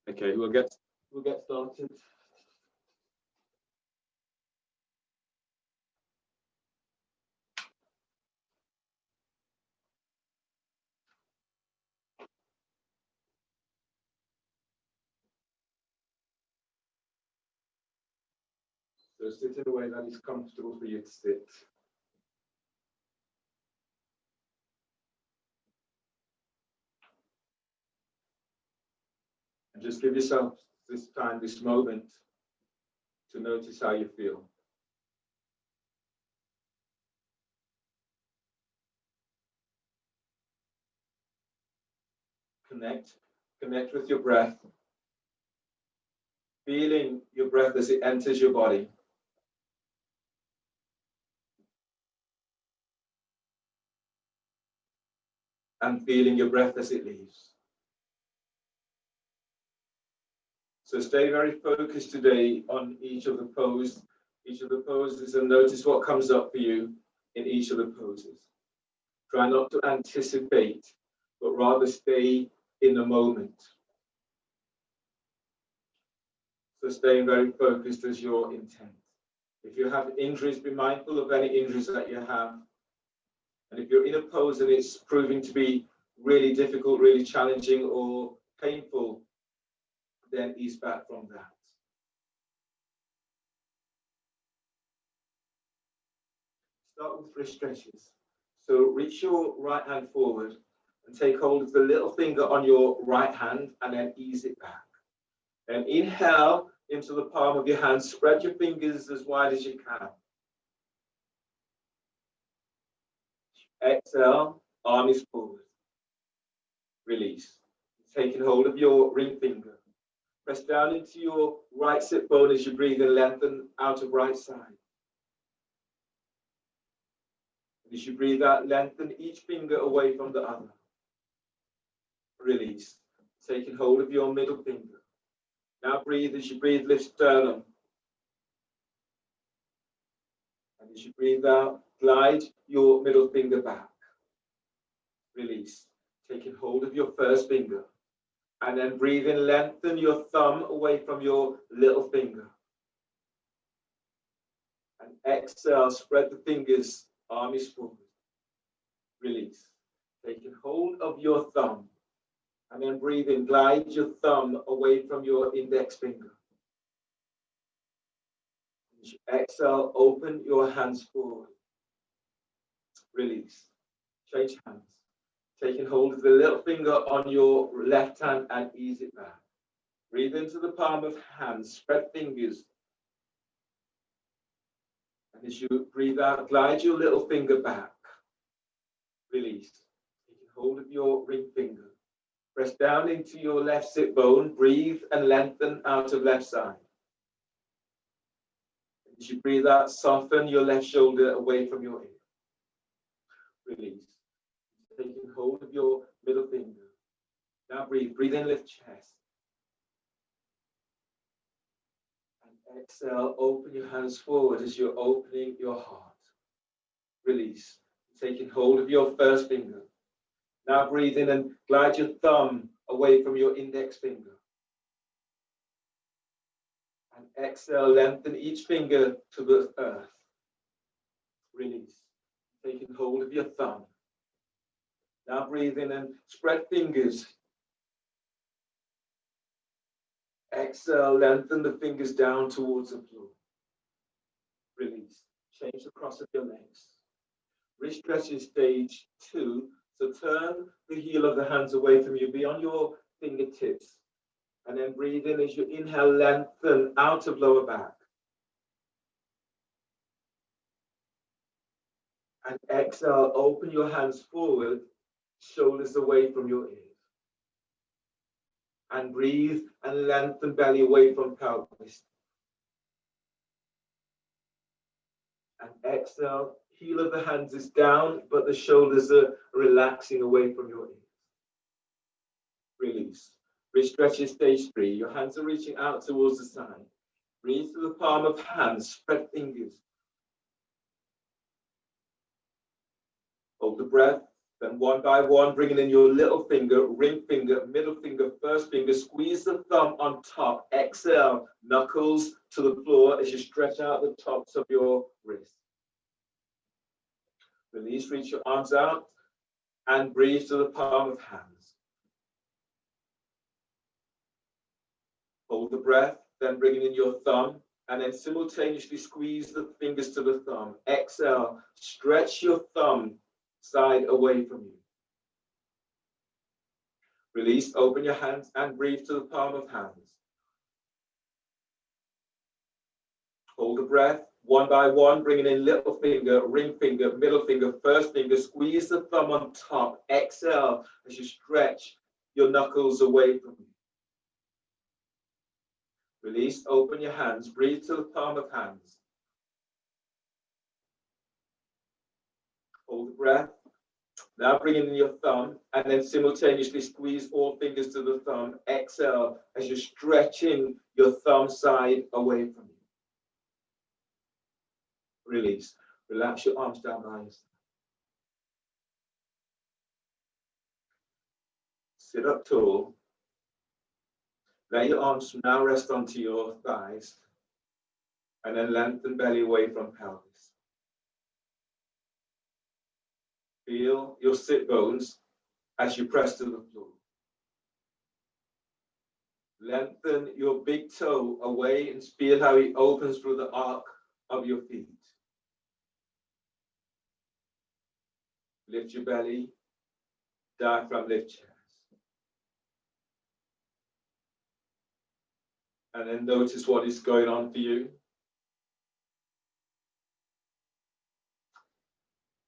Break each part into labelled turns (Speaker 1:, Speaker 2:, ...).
Speaker 1: Okay, we'll get started. So sit in a way that is comfortable for you to sit. And just give yourself this time, this moment, to notice how you feel. Connect with your breath. Feeling your breath as it enters your body. And feeling your breath as it leaves. So stay very focused today on each of the poses, and notice what comes up for you in each of the poses. Try not to anticipate, but rather stay in the moment. So staying very focused as your intent. If you have injuries, be mindful of any injuries that you have. And if you're in a pose and it's proving to be really difficult, really challenging or painful, then ease back from that. Start with wrist stretches. So reach your right hand forward and take hold of the little finger on your right hand and then ease it back. Then inhale into the palm of your hand. Spread your fingers as wide as you can. Exhale, arm is forward. Release. Taking hold of your ring finger. Press down into your right sit bone as you breathe and lengthen out of right side. And as you breathe out, lengthen each finger away from the other. Release. Taking hold of your middle finger. Now breathe. As you breathe, lift sternum. And as you breathe out, glide your middle finger back. Release. Taking hold of your first finger. And then breathe in, lengthen your thumb away from your little finger. And exhale, spread the fingers, arm is forward. Release. Taking hold of your thumb. And then breathe in, glide your thumb away from your index finger. As you exhale, open your hands forward. Release. Change hands. Taking hold of the little finger on your left hand and ease it back. Breathe into the palm of hand, spread fingers. And as you breathe out, glide your little finger back. Release. Taking hold of your ring finger. Press down into your left sit bone. Breathe and lengthen out of left side. As you breathe out, soften your left shoulder away from your ear. Release. Taking hold of your middle finger. Now breathe. Breathe in, lift chest. And exhale, open your hands forward as you're opening your heart. Release. Taking hold of your first finger. Now breathe in and glide your thumb away from your index finger. And exhale, lengthen each finger to the earth. Release. Taking hold of your thumb. Now breathe in and spread fingers. Exhale, lengthen the fingers down towards the floor. Release. Change the cross of your legs. Wrist stretches stage 2. So turn the heel of the hands away from you beyond your fingertips. And then breathe in as you inhale, lengthen out of lower back. And exhale, open your hands forward. Shoulders away from your ears. And breathe and lengthen belly away from pelvis. And exhale, heel of the hands is down, but the shoulders are relaxing away from your ears. Release. Wrist stretches stage 3. Your hands are reaching out towards the side. Breathe through the palm of hands, spread fingers. Hold the breath. Then And one by one, bringing in your little finger, ring finger, middle finger, first finger, squeeze the thumb on top. Exhale, knuckles to the floor as you stretch out the tops of your wrists. Release, reach your arms out and breathe to the palm of hands. Hold the breath, then bringing in your thumb and then simultaneously squeeze the fingers to the thumb. Exhale, stretch your thumb side away from you. Release, open your hands and breathe to the palm of hands. Hold the breath, one by one, bringing in little finger, ring finger, middle finger, first finger, squeeze the thumb on top. Exhale as you stretch your knuckles away from you. Release, open your hands, breathe to the palm of hands. Hold the breath. Now bring in your thumb and then simultaneously squeeze all fingers to the thumb. Exhale as you're stretching your thumb side away from you. Release. Relax your arms down by your side. Sit up tall. Let your arms now rest onto your thighs and then lengthen belly away from pelvis. Feel your sit bones as you press to the floor. Lengthen your big toe away and feel how it opens through the arc of your feet. Lift your belly, diaphragm lift chest. And then notice what is going on for you.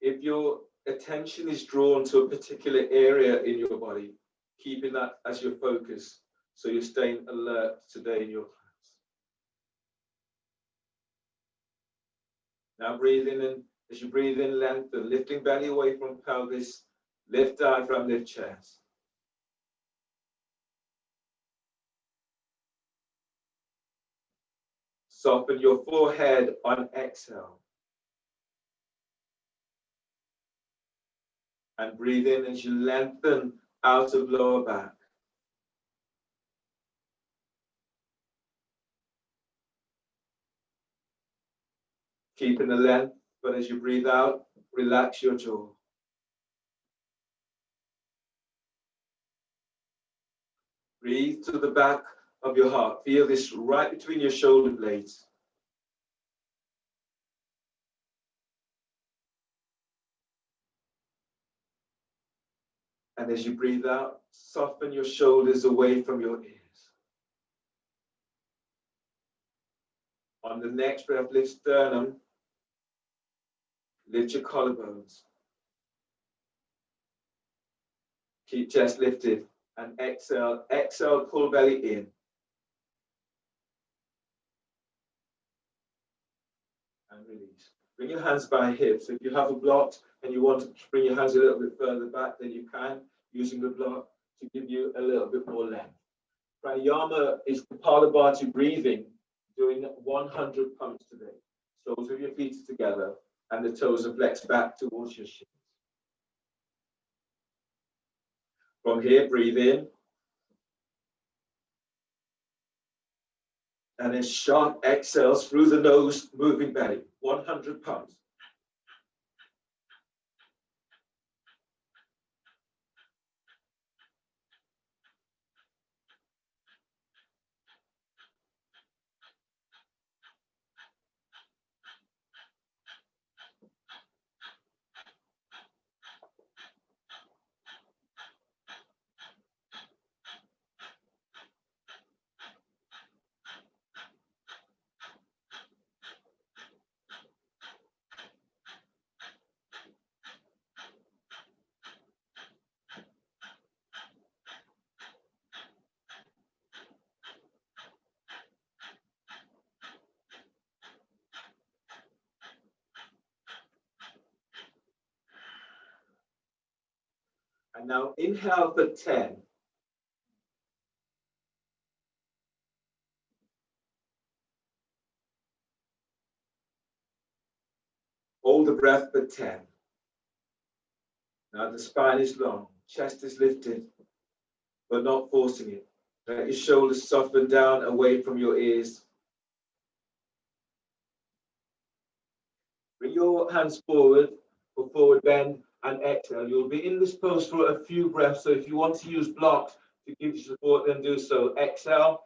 Speaker 1: If your attention is drawn to a particular area in your body, keeping that as your focus, so you're staying alert today in your class. Now breathe in, and as you breathe in, lengthen, lifting belly away from pelvis, lift diaphragm, lift chest. Soften your forehead on exhale. And breathe in as you lengthen out of lower back. Keeping the length, but as you breathe out, relax your jaw. Breathe to the back of your heart. Feel this right between your shoulder blades. And as you breathe out, soften your shoulders away from your ears. On the next breath, lift sternum, lift your collarbones. Keep chest lifted and exhale. Exhale, pull belly in. And release. Bring your hands by hips. If you have a block and you want to bring your hands a little bit further back, then you can, using the block to give you a little bit more length. Pranayama is Kapalabhati breathing, doing 100 pumps today. Soles of your feet are together and the toes are flexed back towards your shins. From here, breathe in. And then sharp exhales through the nose, moving belly. 100 pumps. And now inhale for 10. Hold the breath for 10. Now the spine is long, chest is lifted, but not forcing it. Let your shoulders soften down away from your ears. Bring your hands forward for forward bend and exhale. You'll be in this pose for a few breaths. So if you want to use blocks to give you support, then do so. Exhale.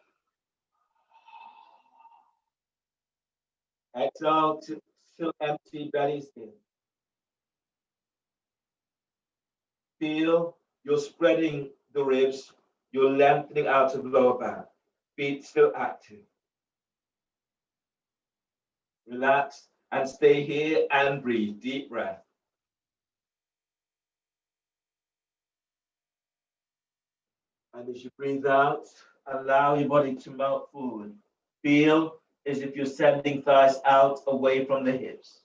Speaker 1: Exhale till empty, belly's in. Feel you're spreading the ribs. You're lengthening out of lower back. Feet still active. Relax and stay here and breathe. Deep breath. And as you breathe out, allow your body to melt forward. Feel as if you're sending thighs out away from the hips.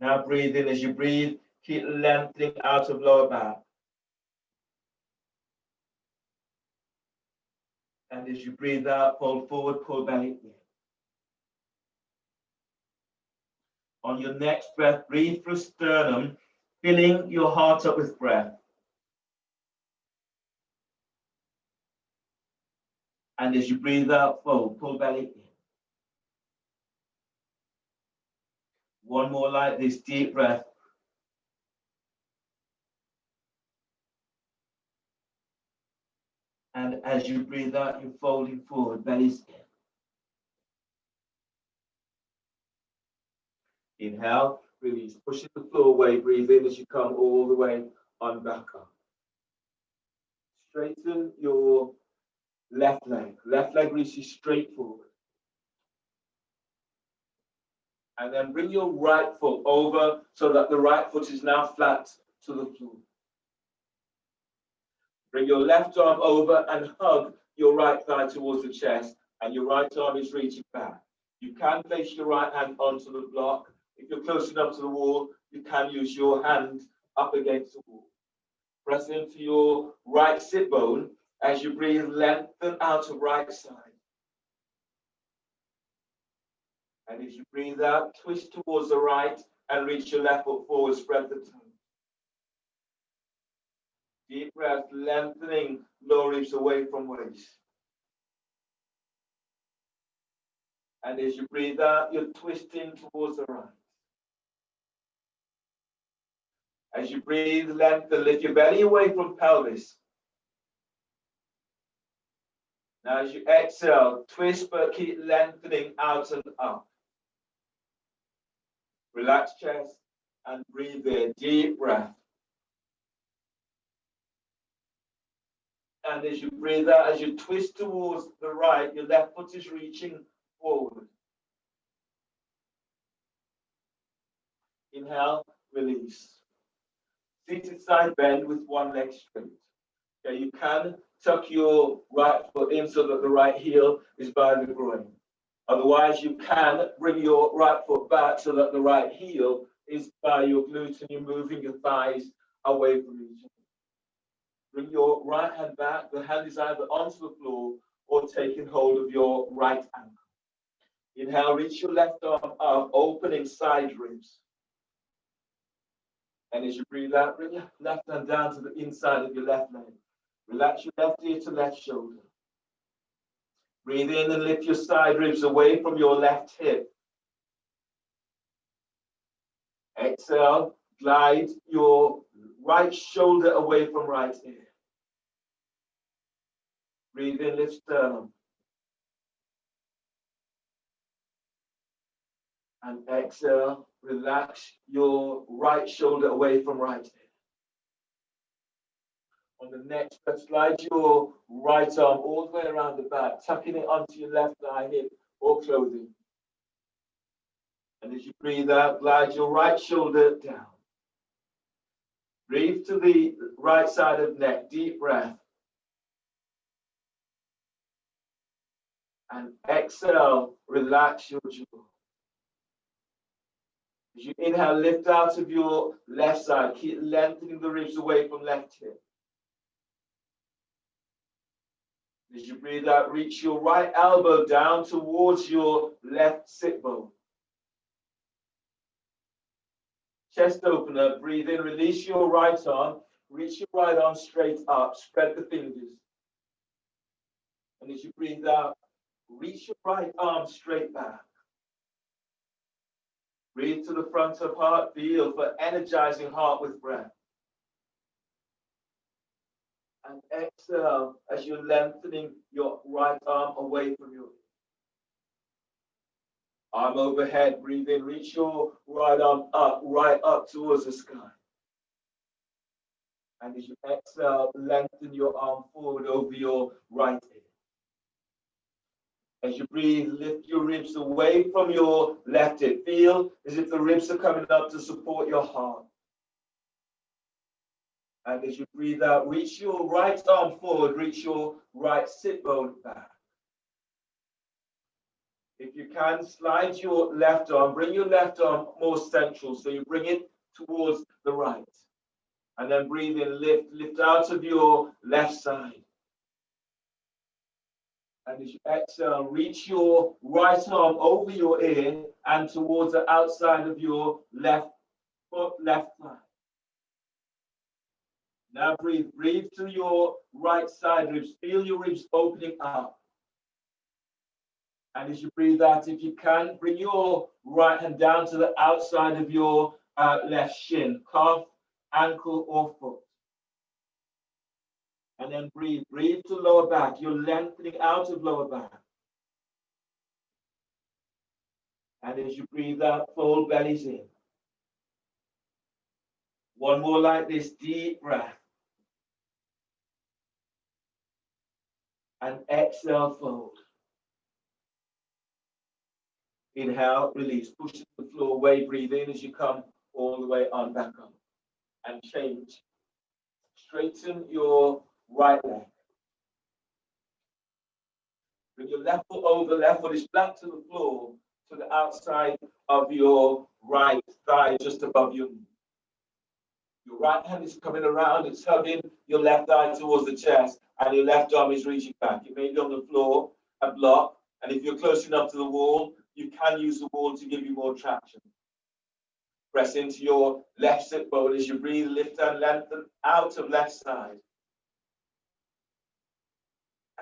Speaker 1: Now breathe in. As you breathe, keep lengthening out of lower back. And as you breathe out, fold forward, pull belly in. On your next breath, breathe through sternum, filling your heart up with breath. And as you breathe out, fold, pull belly in. One more like this, deep breath. And as you breathe out, you're folding forward, belly's in. Inhale, release, pushing the floor away, breathe in as you come all the way on back up. Straighten your left leg reaches straight forward. And then bring your right foot over so that the right foot is now flat to the floor. Bring your left arm over and hug your right thigh towards the chest, and your right arm is reaching back. You can place your right hand onto the block. If you're close enough to the wall, you can use your hand up against the wall. Press into your right sit bone as you breathe, lengthen out of right side. And as you breathe out, twist towards the right and reach your left foot forward, spread the toes. Deep breath, lengthening lower ribs away from waist. And as you breathe out, you're twisting towards the right. As you breathe, lengthen, lift your belly away from pelvis. Now as you exhale, twist but keep lengthening out and up. Relax chest and breathe in. Deep breath. And as you breathe out, as you twist towards the right, your left foot is reaching forward. Inhale, release. Seated side bend with one leg straight. Okay, you can tuck your right foot in so that the right heel is by the groin. Otherwise, you can bring your right foot back so that the right heel is by your glutes and you're moving your thighs away from each other. Bring your right hand back. The hand is either onto the floor or taking hold of your right ankle. Inhale, reach your left arm up, opening side ribs. And as you breathe out, bring your left hand down to the inside of your left leg. Relax your left ear to left shoulder. Breathe in and lift your side ribs away from your left hip. Exhale, glide your right shoulder away from right ear. Breathe in, lift sternum. And exhale, relax your right shoulder away from right ear. On the next breath, slide your right arm all the way around the back, tucking it onto your left thigh, hip, or clothing. And as you breathe out, glide your right shoulder down. Breathe to the right side of neck, deep breath. And exhale, relax your jaw. As you inhale, lift out of your left side, keep lengthening the ribs away from left hip. As you breathe out, reach your right elbow down towards your left sit bone. chest opener. Breathe in, release your right arm, reach your right arm straight up, spread the fingers. And as you breathe out, reach your right arm straight back. Breathe to the front of heart, feel for energizing heart with breath. And exhale as you're lengthening your right arm away from you. Arm overhead, breathe in, reach your right arm up, right up towards the sky. And as you exhale, lengthen your arm forward over your right ear. As you breathe, lift your ribs away from your left hip. Feel as if the ribs are coming up to support your heart. And as you breathe out, reach your right arm forward, reach your right sit bone back. If you can, slide your left arm, bring your left arm more central, so you bring it towards the right. And then breathe in, lift out of your left side. And as you exhale, reach your right arm over your ear and towards the outside of your left foot, left thigh. Now breathe to your right side ribs. Feel your ribs opening up. And as you breathe out, if you can, bring your right hand down to the outside of your left shin, calf, ankle, or foot. And then breathe to lower back. You're lengthening out of lower back. And as you breathe out, fold bellies in. One more like this, deep breath. And exhale, fold. Inhale, release, push to the floor away, breathe in as you come all the way on back up. And change. Straighten your right leg. Bring your left foot over, left foot is flat to the floor, to the outside of your right thigh, just above your knee. Your right hand is coming around, it's hugging your left thigh towards the chest, and your left arm is reaching back. It may be on the floor, a block, and if you're close enough to the wall, you can use the wall to give you more traction. Press into your left sit bone as you breathe, lift and lengthen out of left side.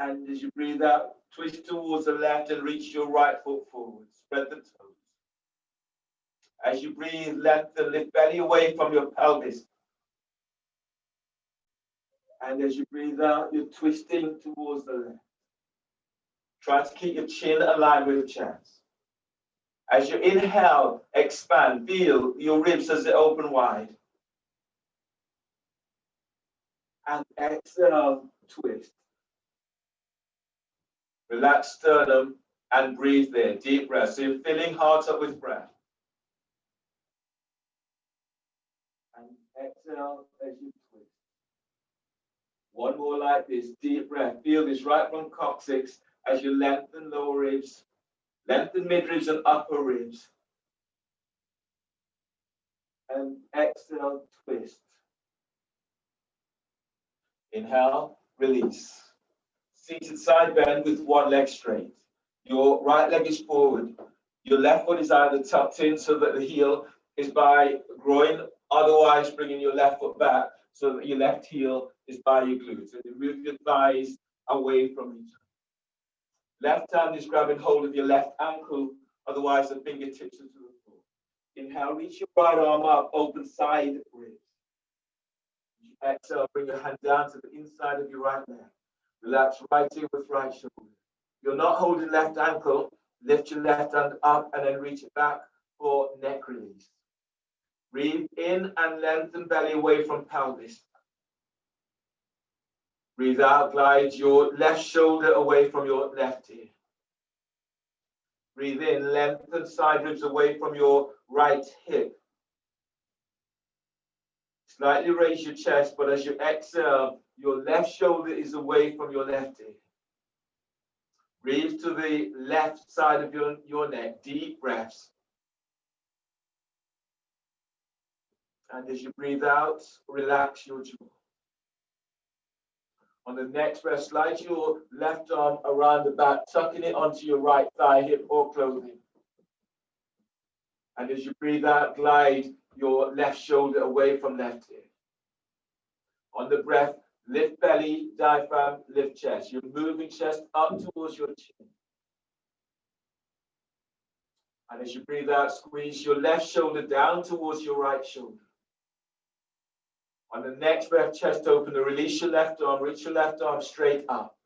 Speaker 1: And as you breathe out, twist towards the left and reach your right foot forward. Spread the toes. As you breathe, lengthen, lift belly away from your pelvis. And as you breathe out, you're twisting towards the left. Try to keep your chin aligned with your chest. As you inhale, expand, feel your ribs as they open wide. And exhale, twist. Relax sternum and breathe there. Deep breath. So you're filling heart up with breath. And exhale as you twist. One more like this. Deep breath. Feel this right from coccyx as you lengthen lower ribs, lengthen midribs and upper ribs. And exhale, twist. Inhale, release. Seated side bend with one leg straight. Your right leg is forward. Your left foot is either tucked in so that the heel is by groin, otherwise bringing your left foot back so that your left heel is by your glutes. So you move your thighs away from each other. Left hand is grabbing hold of your left ankle, otherwise the fingertips into the floor. Inhale, reach your right arm up, open side ribs. Exhale, bring your hand down to the inside of your right leg. Relax right in with right shoulder. You're not holding left ankle. Lift your left hand up and then reach it back for neck release. Breathe in and lengthen belly away from pelvis. Breathe out, glide your left shoulder away from your left ear. Breathe in, lengthen side ribs away from your right hip. Slightly raise your chest, but as you exhale, your left shoulder is away from your left ear. Breathe to the left side of your neck, deep breaths. And as you breathe out, relax your jaw. On the next breath, slide your left arm around the back, tucking it onto your right thigh, hip, or clothing. And as you breathe out, glide your left shoulder away from left hip. On the breath, lift belly, diaphragm, lift chest. You're moving chest up towards your chin. And as you breathe out, squeeze your left shoulder down towards your right shoulder. On the next breath, chest open, release your left arm, reach your left arm straight up.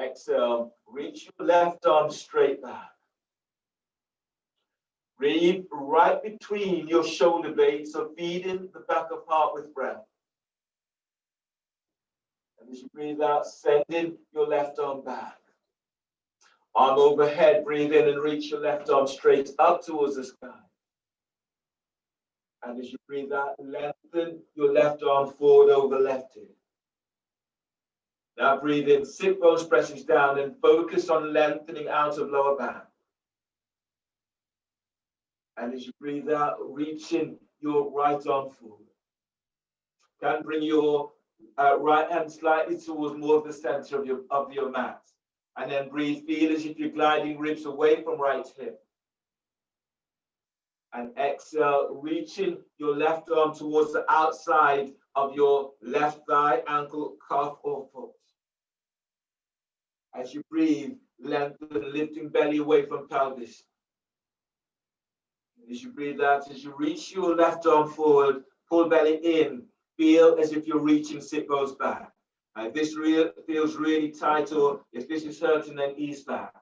Speaker 1: Exhale, reach your left arm straight back. Breathe right between your shoulder blades, so feeding the back of heart with breath. And as you breathe out, sending your left arm back. Arm overhead, breathe in and reach your left arm straight up towards the sky. And as you breathe out, lengthen your left arm forward over left hip. Now breathe in, sit bones presses down and focus on lengthening out of lower back. And as you breathe out, reaching your right arm forward. Then bring your right hand slightly towards more of the center of your mat. And then breathe, feel as if you're gliding ribs away from right hip. And exhale, reaching your left arm towards the outside of your left thigh, ankle, calf, or foot. As you breathe, lengthen, lifting belly away from pelvis. As you breathe out, as you reach your left arm forward, pull belly in, feel as if you're reaching sit bones back. If this feels really tight, or if this is hurting, then ease back.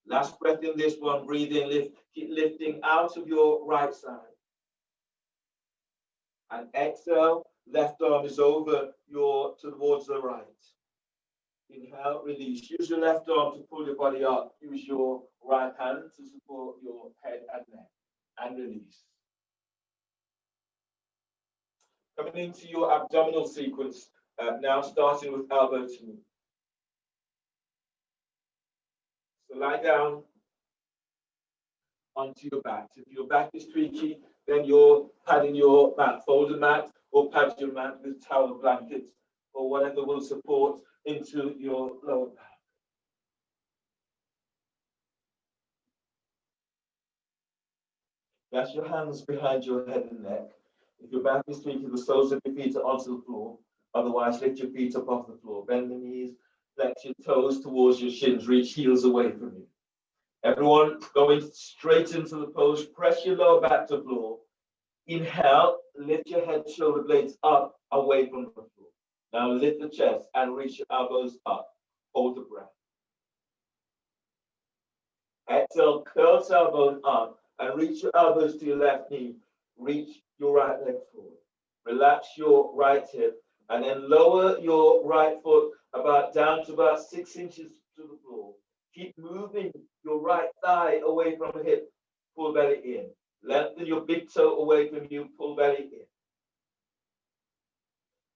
Speaker 1: Last breath in this one, breathe in, lift, keep lifting out of your right side. And exhale, left arm is over towards the right. Inhale, release. Use your left arm to pull your body up. Use your right hand to support your head and neck. And release. Coming into your abdominal sequence, now starting with elbow to knee. So lie down onto your back. If your back is tweaky, then you're padding your mat, folded mat, or pad your mat with towel, blankets, or whatever will support into your lower back. Rest your hands behind your head and neck. If your back is tweaky, the soles of your feet are onto the floor. Otherwise, lift your feet up off the floor. Bend the knees, flex your toes towards your shins, reach heels away from you. Everyone going straight into the pose. Press your lower back to the floor. Inhale, lift your head, shoulder blades up, away from the floor. Now lift the chest and reach your elbows up. Hold the breath. Exhale, curl tailbone up and reach your elbows to your left knee. Reach your right leg forward. Relax your right hip and then lower your right foot down to about 6 inches to the floor. Keep moving your right thigh away from the hip. Pull belly in. Lengthen your big toe away from you. Pull belly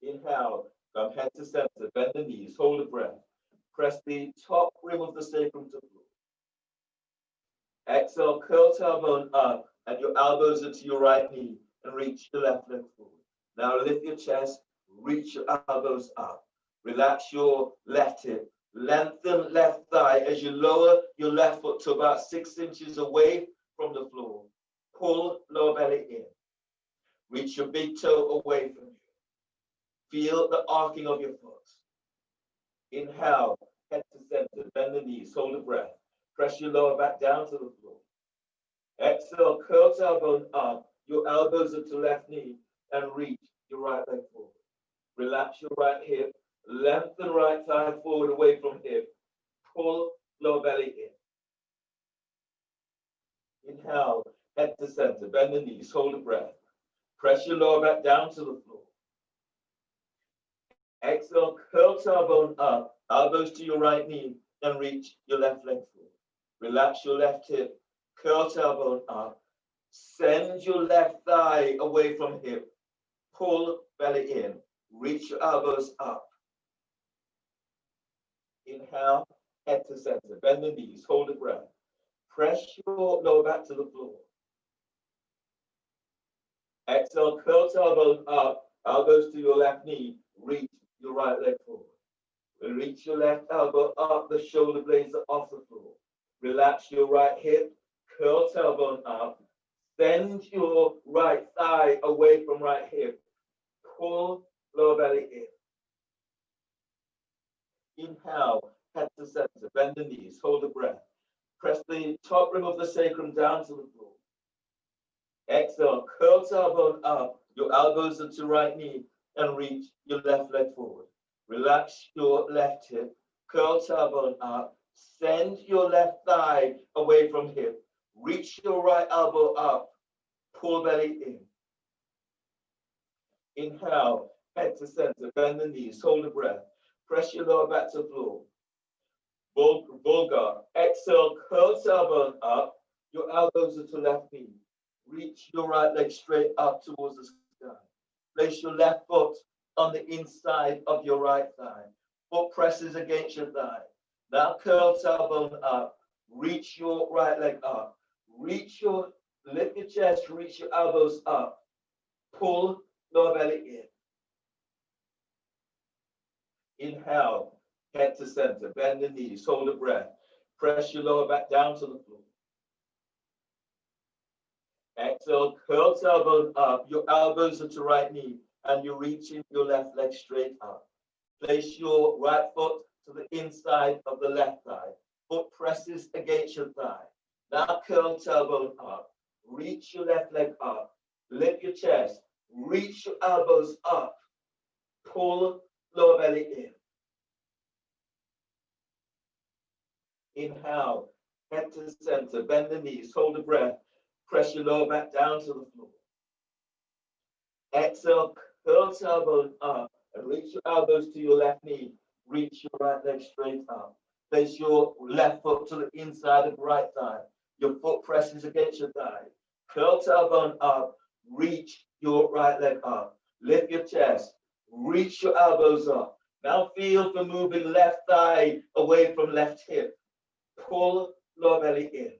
Speaker 1: in. Inhale. Come head to center. Bend the knees. Hold the breath. Press the top rim of the sacrum to the floor. Exhale. Curl tailbone up and your elbows into your right knee and reach your left leg forward. Now lift your chest. Reach your elbows up. Relax your left hip. Lengthen left thigh as you lower your left foot to about 6 inches away from the floor. Pull lower belly in. Reach your big toe away from you. Feel the arcing of your foot. Inhale, head to center, bend the knees, hold the breath. Press your lower back down to the floor. Exhale, curl tailbone up, your elbows are to left knee, and reach your right leg forward. Relax your right hip, lengthen right thigh forward away from hip. Pull lower belly in. Inhale, head to center, bend the knees, hold the breath. Press your lower back down to the floor. Exhale, curl tailbone up, elbows to your right knee, and reach your left leg forward. Relax your left hip, curl tailbone up. Send your left thigh away from hip. Pull belly in. Reach your elbows up. Inhale, head to center. Bend the knees. Hold the breath. Press your lower back to the floor. Exhale, curl tailbone up. Elbows to your left knee. Reach your right leg forward. Reach your left elbow up. The shoulder blades are off the floor. Relax your right hip. Curl tailbone up. Send your right thigh away from right hip. Pull lower belly in. Inhale, head to center. Bend the knees. Hold the breath. Press the top rim of the sacrum down to the floor. Exhale, curl tailbone up. Your elbows are to right knee and reach your left leg forward. Relax your left hip. Curl tailbone up. Send your left thigh away from hip. Reach your right elbow up. Pull belly in. Inhale, head to center. Bend the knees. Hold the breath. Press your lower back to floor. Vulgar. Exhale, curl tailbone up. Your elbows are to left knee. Reach your right leg straight up towards the sky. Place your left foot on the inside of your right thigh. Foot presses against your thigh. Now curl tailbone up. Reach your right leg up. Lift your chest, reach your elbows up. Pull lower belly in. Inhale, head to center. Bend the knees, hold the breath. Press your lower back down to the floor. Exhale, curl tailbone up. Your elbows are to right knee, and you're reaching your left leg straight up. Place your right foot to the inside of the left thigh. Foot presses against your thigh. Now curl tailbone up. Reach your left leg up. Lift your chest. Reach your elbows up. Pull lower belly in. Inhale, head to center. Bend the knees. Hold the breath. Press your lower back down to the floor. Exhale, curl tailbone up and reach your elbows to your left knee. Reach your right leg straight up. Place your left foot to the inside of the right thigh. Your foot presses against your thigh. Curl tailbone up. Reach your right leg up. Lift your chest. Reach your elbows up. Now feel for moving left thigh away from left hip. Pull lower belly in.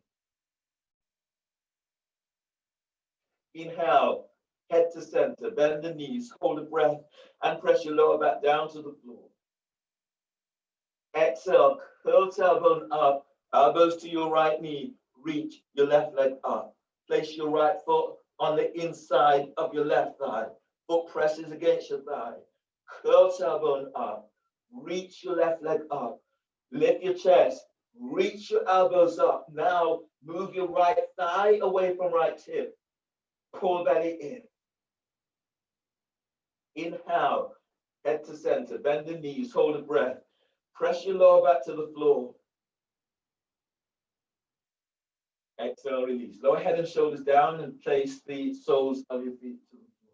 Speaker 1: Inhale, head to center, bend the knees, hold the breath, and press your lower back down to the floor. Exhale, curl tailbone up, elbows to your right knee, reach your left leg up. Place your right foot on the inside of your left thigh. Foot presses against your thigh. Curl tailbone up, reach your left leg up. Lift your chest, reach your elbows up. Now move your right thigh away from right hip. Pull belly in. Inhale, head to center, bend the knees, hold the breath. Press your lower back to the floor. Exhale, release. Lower head and shoulders down and place the soles of your feet to the floor.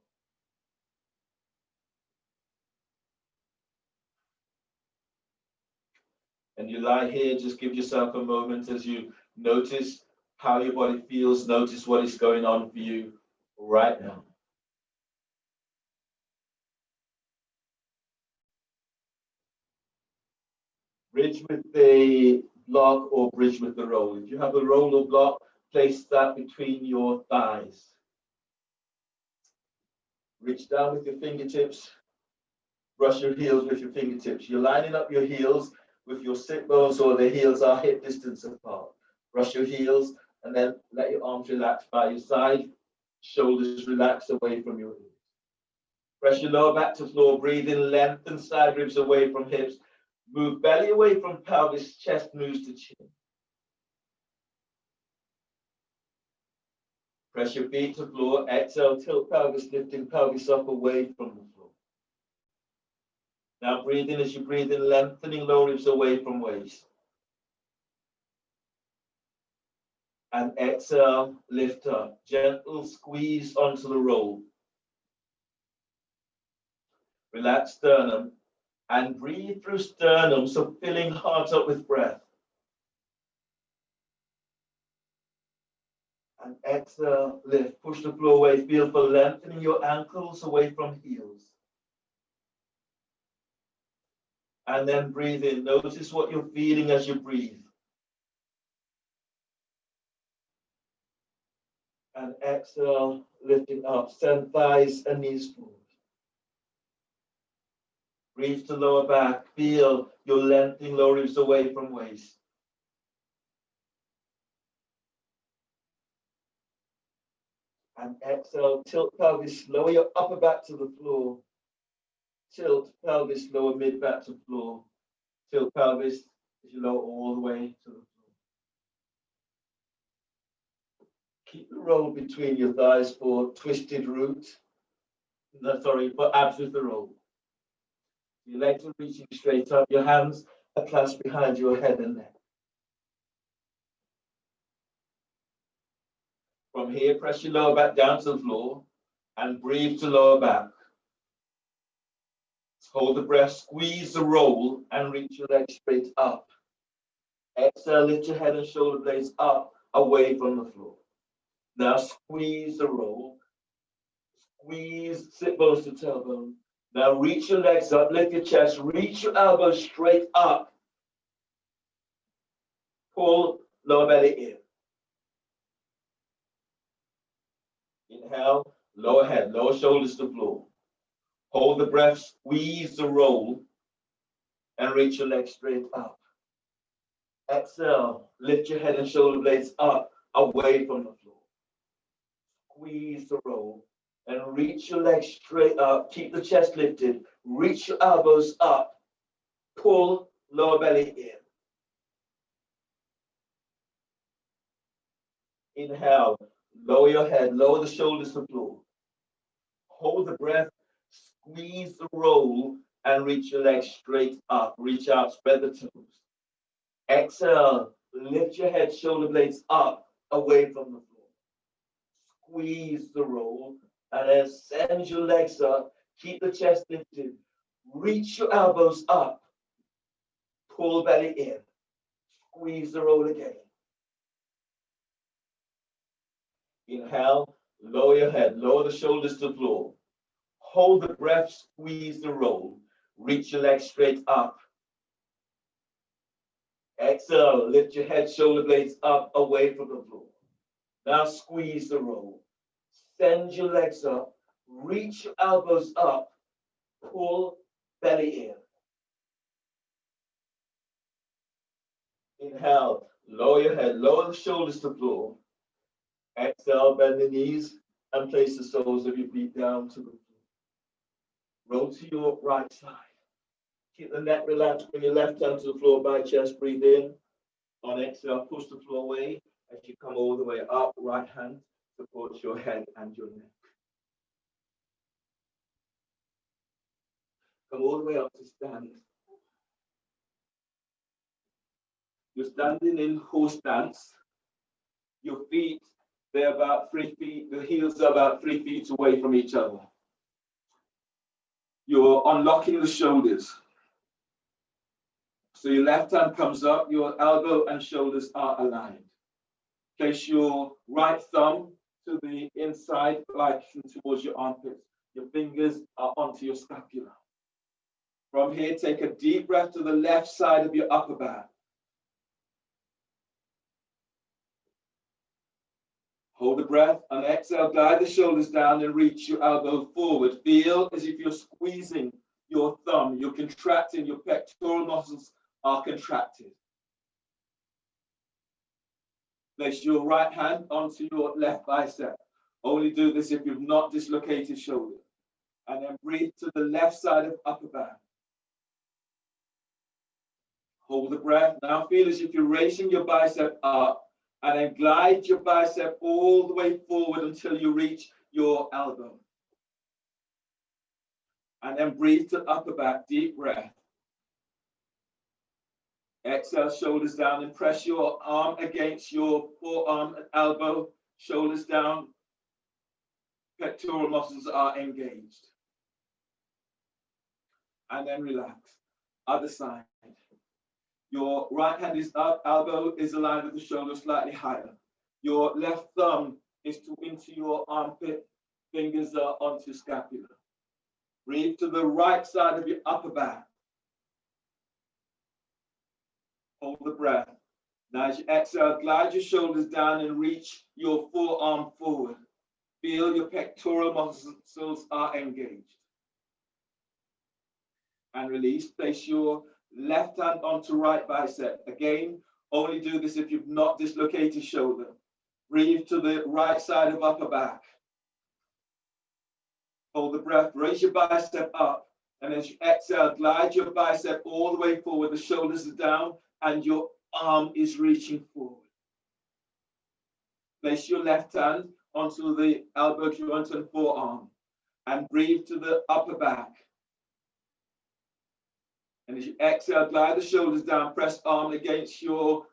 Speaker 1: And you lie here, just give yourself a moment as you notice how your body feels, notice what is going on for you right now. Bridge with the block or bridge with the roll. If you have a roll or block, place that between your thighs. Reach down with your fingertips. Brush your heels with your fingertips. You're lining up your heels with your sit bones so the heels are hip distance apart. Brush your heels and then let your arms relax by your side. Shoulders relax away from your hips. Press your lower back to floor. Breathe in, lengthen side ribs away from hips. Move belly away from pelvis, chest moves to chin. Press your feet to floor. Exhale, tilt pelvis, lifting pelvis up away from the floor. Now breathe in as you breathe in, lengthening lower ribs away from waist. And exhale, lift up. Gentle squeeze onto the roll. Relax sternum and breathe through sternum, so filling heart up with breath. And exhale, lift, push the floor away, feel for lengthening your ankles away from heels. And then breathe in, notice what you're feeling as you breathe. And exhale, lifting up, send thighs and knees forward. Breathe to lower back, feel your lengthening lower ribs away from waist. And exhale, tilt pelvis, lower your upper back to the floor. Tilt pelvis, lower mid back to floor. Tilt pelvis as you lower all the way to the floor. Keep the roll between your thighs for twisted root. No, sorry, for abs with the roll. Your legs are reaching straight up. Your hands are clasped behind your head and neck. From here, press your lower back down to the floor and breathe to lower back. Hold the breath, squeeze the roll and reach your legs straight up. Exhale, lift your head and shoulder blades up, away from the floor. Now squeeze the roll. Squeeze sit bones to tailbone. Now reach your legs up, lift your chest, reach your elbows straight up. Pull lower belly in. Inhale, lower head, lower shoulders to floor. Hold the breath, squeeze the roll, and reach your legs straight up. Exhale, lift your head and shoulder blades up, away from the floor. Squeeze the roll, and reach your legs straight up. Keep the chest lifted. Reach your elbows up. Pull lower belly in. Inhale, lower your head, lower the shoulders to the floor. Hold the breath, squeeze the roll, and reach your legs straight up. Reach out, spread the toes. Exhale, lift your head, shoulder blades up, away from the floor. Squeeze the roll, and then send your legs up. Keep the chest lifted. Reach your elbows up. Pull belly in. Squeeze the roll again. Inhale, lower your head, lower the shoulders to the floor. Hold the breath, squeeze the roll. Reach your legs straight up. Exhale, lift your head, shoulder blades up, away from the floor. Now squeeze the roll. Send your legs up. Reach your elbows up. Pull belly in. Inhale, lower your head, lower the shoulders to the floor. Exhale, bend the knees and place the soles of your feet down to the floor. Roll to your right side. Keep the neck relaxed. Bring your left hand to the floor by chest. Breathe in. On exhale, push the floor away as you come all the way up. Right hand supports your head and your neck. Come all the way up to stand. You're standing in horse stance. Your feet, they're about 3 feet. The heels are about 3 feet away from each other. You're unlocking the shoulders. So your left hand comes up, your elbow and shoulders are aligned. Place your right thumb to the inside, like towards your armpits. Your fingers are onto your scapula. From here, take a deep breath to the left side of your upper back. Hold the breath and exhale, glide the shoulders down and reach your elbow forward. Feel as if you're squeezing your thumb. You're contracting, your pectoral muscles are contracted. Place your right hand onto your left bicep. Only do this if you've not dislocated shoulder. And then breathe to the left side of upper back. Hold the breath. Now feel as if you're raising your bicep up and then glide your bicep all the way forward until you reach your elbow. And then breathe to upper back, deep breath. Exhale, shoulders down and press your arm against your forearm and elbow, shoulders down. Pectoral muscles are engaged. And then relax. Other side. Your right hand is up, elbow is aligned with the shoulder slightly higher. Your left thumb is into your armpit, fingers are onto scapula. Breathe to the right side of your upper back. Hold the breath. Now as you exhale, glide your shoulders down and reach your forearm forward. Feel your pectoral muscles are engaged. And release. Place your left hand onto right bicep. Again, only do this if you've not dislocated shoulder. Breathe to the right side of upper back. Hold the breath, raise your bicep up. And as you exhale, glide your bicep all the way forward. The shoulders are down and your arm is reaching forward. Place your left hand onto the elbow joint and forearm and breathe to the upper back. And as you exhale, glide the shoulders down, press arm against your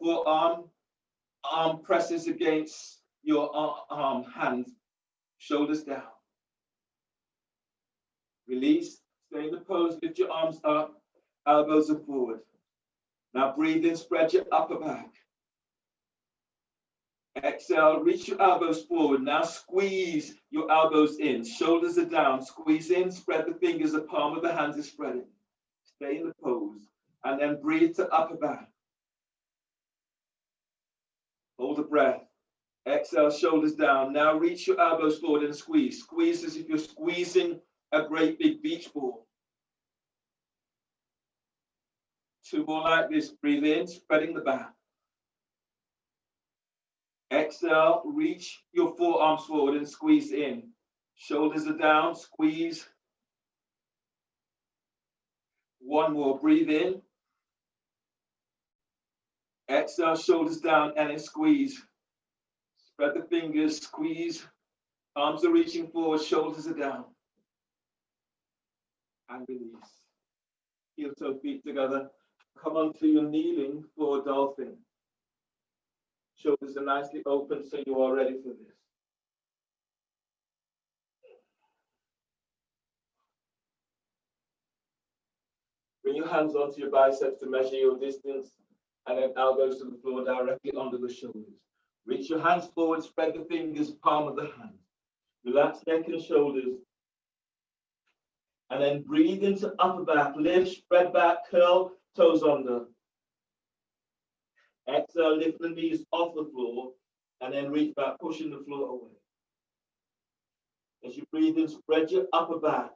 Speaker 1: forearm. Arm presses against your arm, hand, shoulders down. Release, stay in the pose, lift your arms up, elbows are forward. Now breathe in, spread your upper back. Exhale, reach your elbows forward. Now squeeze your elbows in, shoulders are down, squeeze in, spread the fingers, the palm of the hands is spreading. Stay in the pose, and then breathe to upper back. Hold the breath. Exhale, shoulders down. Now reach your elbows forward and squeeze. Squeeze as if you're squeezing a great big beach ball. 2 more like this. Breathe in, spreading the back. Exhale, reach your forearms forward and squeeze in. Shoulders are down, squeeze. 1 more, breathe in. Exhale, shoulders down and then squeeze. Spread the fingers, squeeze. Arms are reaching forward, shoulders are down. And release. Heel toe feet together. Come onto your kneeling for dolphin. Shoulders are nicely open so you are ready for this. Bring your hands onto your biceps to measure your distance and then elbows to the floor directly under the shoulders. Reach your hands forward, spread the fingers, palm of the hand. Relax neck and shoulders. And then breathe into upper back, lift, spread back, curl, toes under. Exhale, lift the knees off the floor, and then reach back, pushing the floor away. As you breathe in, spread your upper back.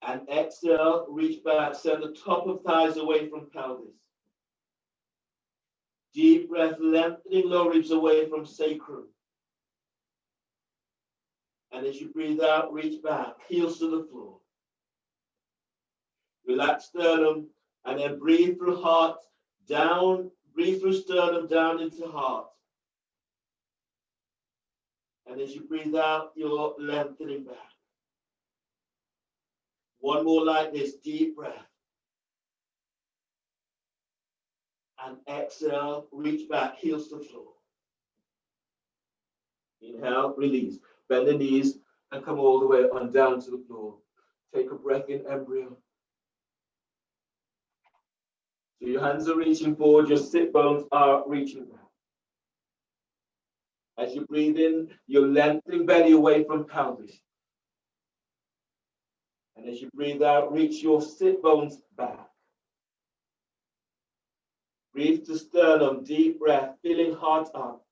Speaker 1: And exhale, reach back, send the top of thighs away from pelvis. Deep breath, lengthening low ribs away from sacrum. And as you breathe out, reach back, heels to the floor. Relax sternum, and then breathe through heart, down, breathe through sternum, down into heart. And as you breathe out, you're lengthening back. 1 more like this, deep breath. And exhale, reach back, heels to the floor. Inhale, release. Bend the knees and come all the way on down to the floor. Take a breath in, embryo. So your hands are reaching forward, your sit bones are reaching back. As you breathe in, you're lengthening belly away from pelvis. And as you breathe out, reach your sit bones back. Breathe to sternum, deep breath, filling heart up.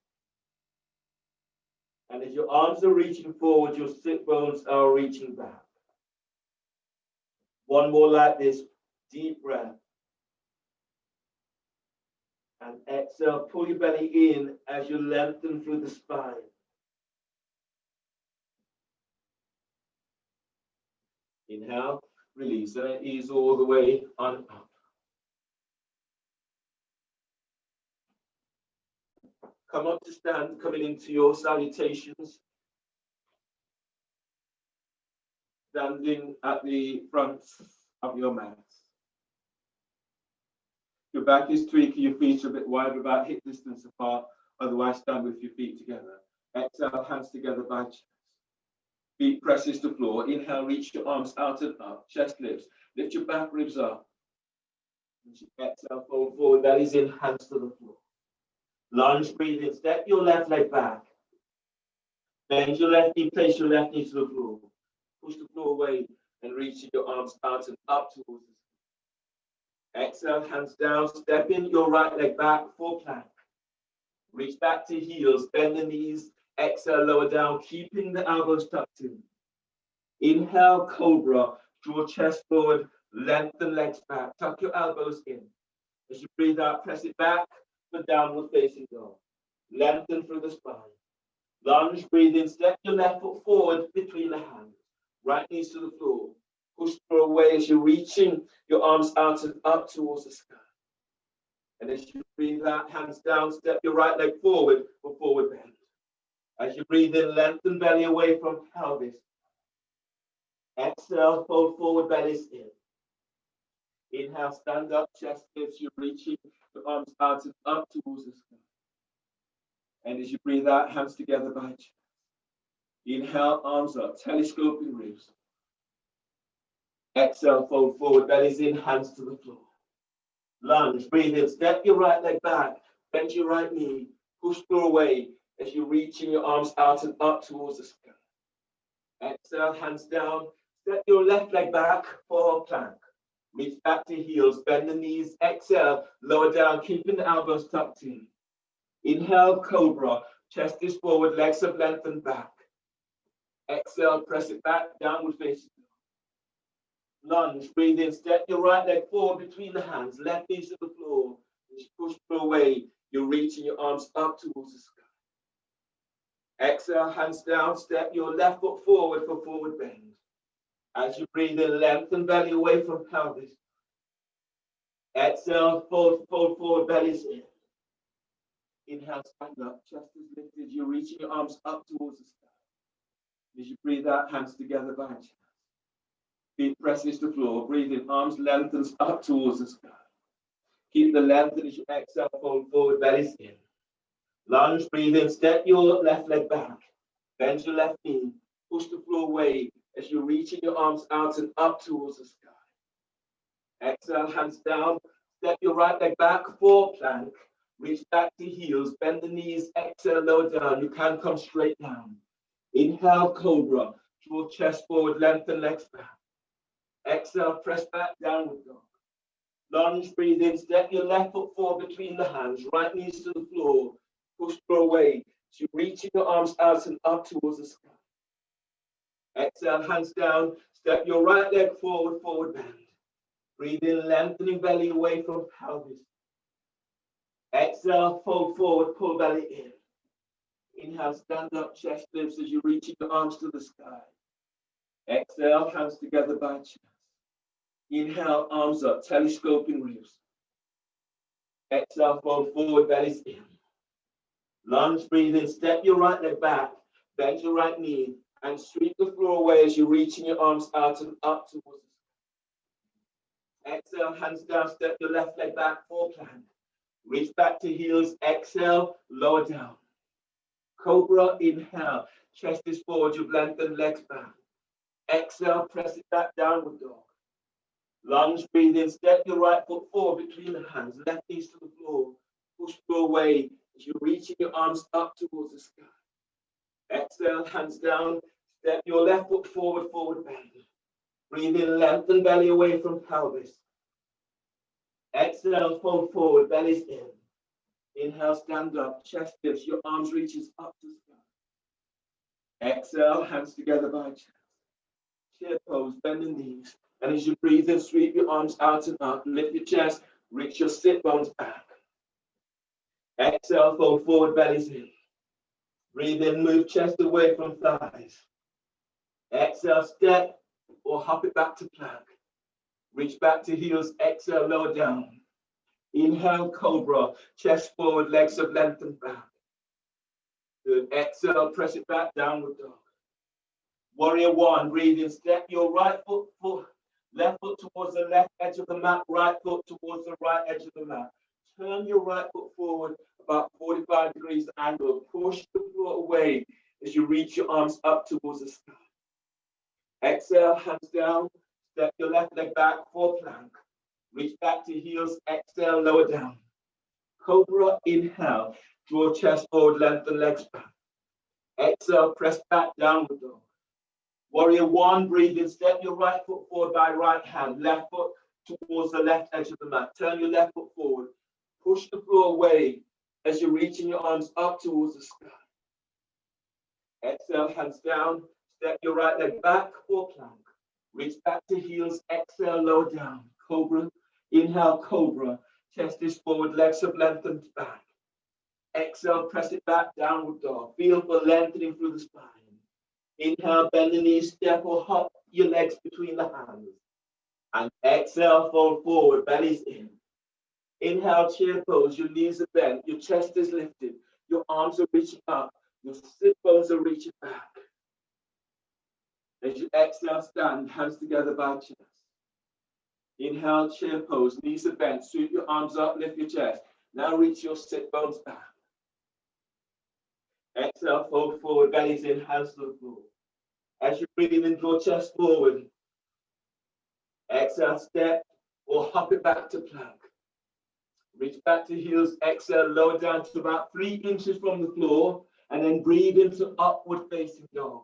Speaker 1: And as your arms are reaching forward, your sit bones are reaching back. 1 more like this, deep breath. And exhale, pull your belly in as you lengthen through the spine. Inhale, release, and ease all the way on up. Come up to stand, coming into your salutations. Standing at the front of your mat. Your back is tweaking, your feet are a bit wide, about hip distance apart. Otherwise, stand with your feet together. Exhale, hands together by chest. Feet presses to floor. Inhale, reach your arms out and up. Chest lifts. Lift your back ribs up. Exhale, fold forward. That is in, hands to the floor. Lunge, breathe in. Step your left leg back. Bend your left knee, place your left knee to the floor. Push the floor away and reach your arms out and up towards the floor. Exhale, hands down. Step in your right leg back for plank. Reach back to heels. Bend the knees. Exhale, lower down, keeping the elbows tucked in. Inhale, cobra. Draw chest forward. Lengthen legs back. Tuck your elbows in. As you breathe out, press it back for downward facing dog. Lengthen through the spine. Lunge, breathe in, step your left foot forward between the hands. Right knees to the floor. Push through away as you're reaching your arms out and up towards the sky. And as you breathe out, hands down, step your right leg forward for forward bend. As you breathe in, lengthen belly away from pelvis. Exhale, fold forward, bellies in. Inhale, stand up, chest lifts, you're reaching your arms out and up towards the sky. And as you breathe out, hands together by chest. Inhale, arms up, telescoping ribs. Exhale, fold forward, bellies in, hands to the floor. Lunge, breathe in, step your right leg back, bend your right knee, push through away as you're reaching your arms out and up towards the sky. Exhale, hands down, step your left leg back for plank. Reach back to heels, bend the knees, exhale, lower down, keeping the elbows tucked in. Inhale, cobra, chest is forward, legs have lengthened back. Exhale, press it back, downward facing. Lunge, breathe in, step your right leg forward between the hands, left knees to the floor. As you push through away, you're reaching your arms up towards the sky. Exhale, hands down, step your left foot forward for forward bend. As you breathe in, lengthen belly away from pelvis. Exhale, fold forward, bellies in. Inhale, stand up, chest is lifted, you're reaching your arms up towards the sky. As you breathe out, hands together by chest. Feet presses to floor, breathe in, arms lengthens up towards the sky. Keep the length as you exhale, fold forward, bellies in. Lunge, breathe in, step your left leg back. Bend your left knee, push the floor away as you're reaching your arms out and up towards the sky. Exhale, hands down, step your right leg back for plank. Reach back to heels, bend the knees, exhale, lower down. You can come straight down. Inhale, cobra, draw chest forward, lengthen legs back. Exhale, press back, downward dog. Lunge, breathe in, step your left foot forward between the hands, right knees to the floor, push through away. So you're reaching your arms out and up towards the sky. Exhale, hands down, step your right leg forward, forward bend. Breathe in, lengthening belly away from pelvis. Exhale, fold forward, pull belly in. Inhale, stand up, chest lifts as you're reaching your arms to the sky. Exhale, hands together by chest. Inhale, arms up, telescoping ribs. Exhale, fold forward, bellies in. Lunge, breathe in, step your right leg back, bend your right knee, and sweep the floor away as you're reaching your arms out and up towards the sky. Exhale, hands down, step your left leg back, for plank. Reach back to heels, exhale, lower down. Cobra, inhale, chest is forward, you've lengthened legs back. Exhale, press it back, downward dog. Lunge, breathe in, step your right foot forward between the hands, left knees to the floor. Push through away as you're reaching your arms up towards the sky. Exhale, hands down, step your left foot forward, forward bend. Breathe in, lengthen belly away from pelvis. Exhale, fold forward, bellies in. Inhale, stand up, chest lifts, your arms reaches up to the sky. Exhale, hands together by chest. Chair pose, bend the knees. And as you breathe in, sweep your arms out and up, lift your chest, reach your sit bones back. Exhale, fold forward, bellies in. Breathe in, move chest away from thighs. Exhale, step or hop it back to plank. Reach back to heels, exhale, lower down. Inhale, cobra, chest forward, legs have lengthened back. Good, exhale, press it back, downward dog. Warrior one, breathe in, step your right foot, left foot towards the left edge of the mat, right foot towards the right edge of the mat. Turn your right foot forward about 45 degrees angle. Push the floor away as you reach your arms up towards the sky. Exhale, hands down. Step your left leg back for plank. Reach back to heels. Exhale, lower down. Cobra, inhale. Draw chest forward, lengthen legs back. Exhale, press back, downward dog. Warrior one, breathe in. Step your right foot forward by right hand. Left foot towards the left edge of the mat. Turn your left foot forward. Push the floor away as you're reaching your arms up towards the sky. Exhale, hands down. Step your right leg back for plank. Reach back to heels. Exhale, lower down. Cobra. Inhale, cobra. Chest is forward. Legs have lengthened back. Exhale, press it back, downward dog. Feel for lengthening through the spine. Inhale, bend the knees, step or hop your legs between the hands. And exhale, fold forward, belly's in. Inhale, chair pose, your knees are bent, your chest is lifted, your arms are reaching up, your sit bones are reaching back. As you exhale, stand, hands together by chest. Inhale, chair pose, knees are bent, sweep your arms up, lift your chest. Now reach your sit bones back. Exhale, fold forward, belly's in, hands to the floor. As you breathe in, draw chest forward. Exhale, step or hop it back to plank. Reach back to heels, exhale, lower down to about 3 inches from the floor, and then breathe into upward facing dog.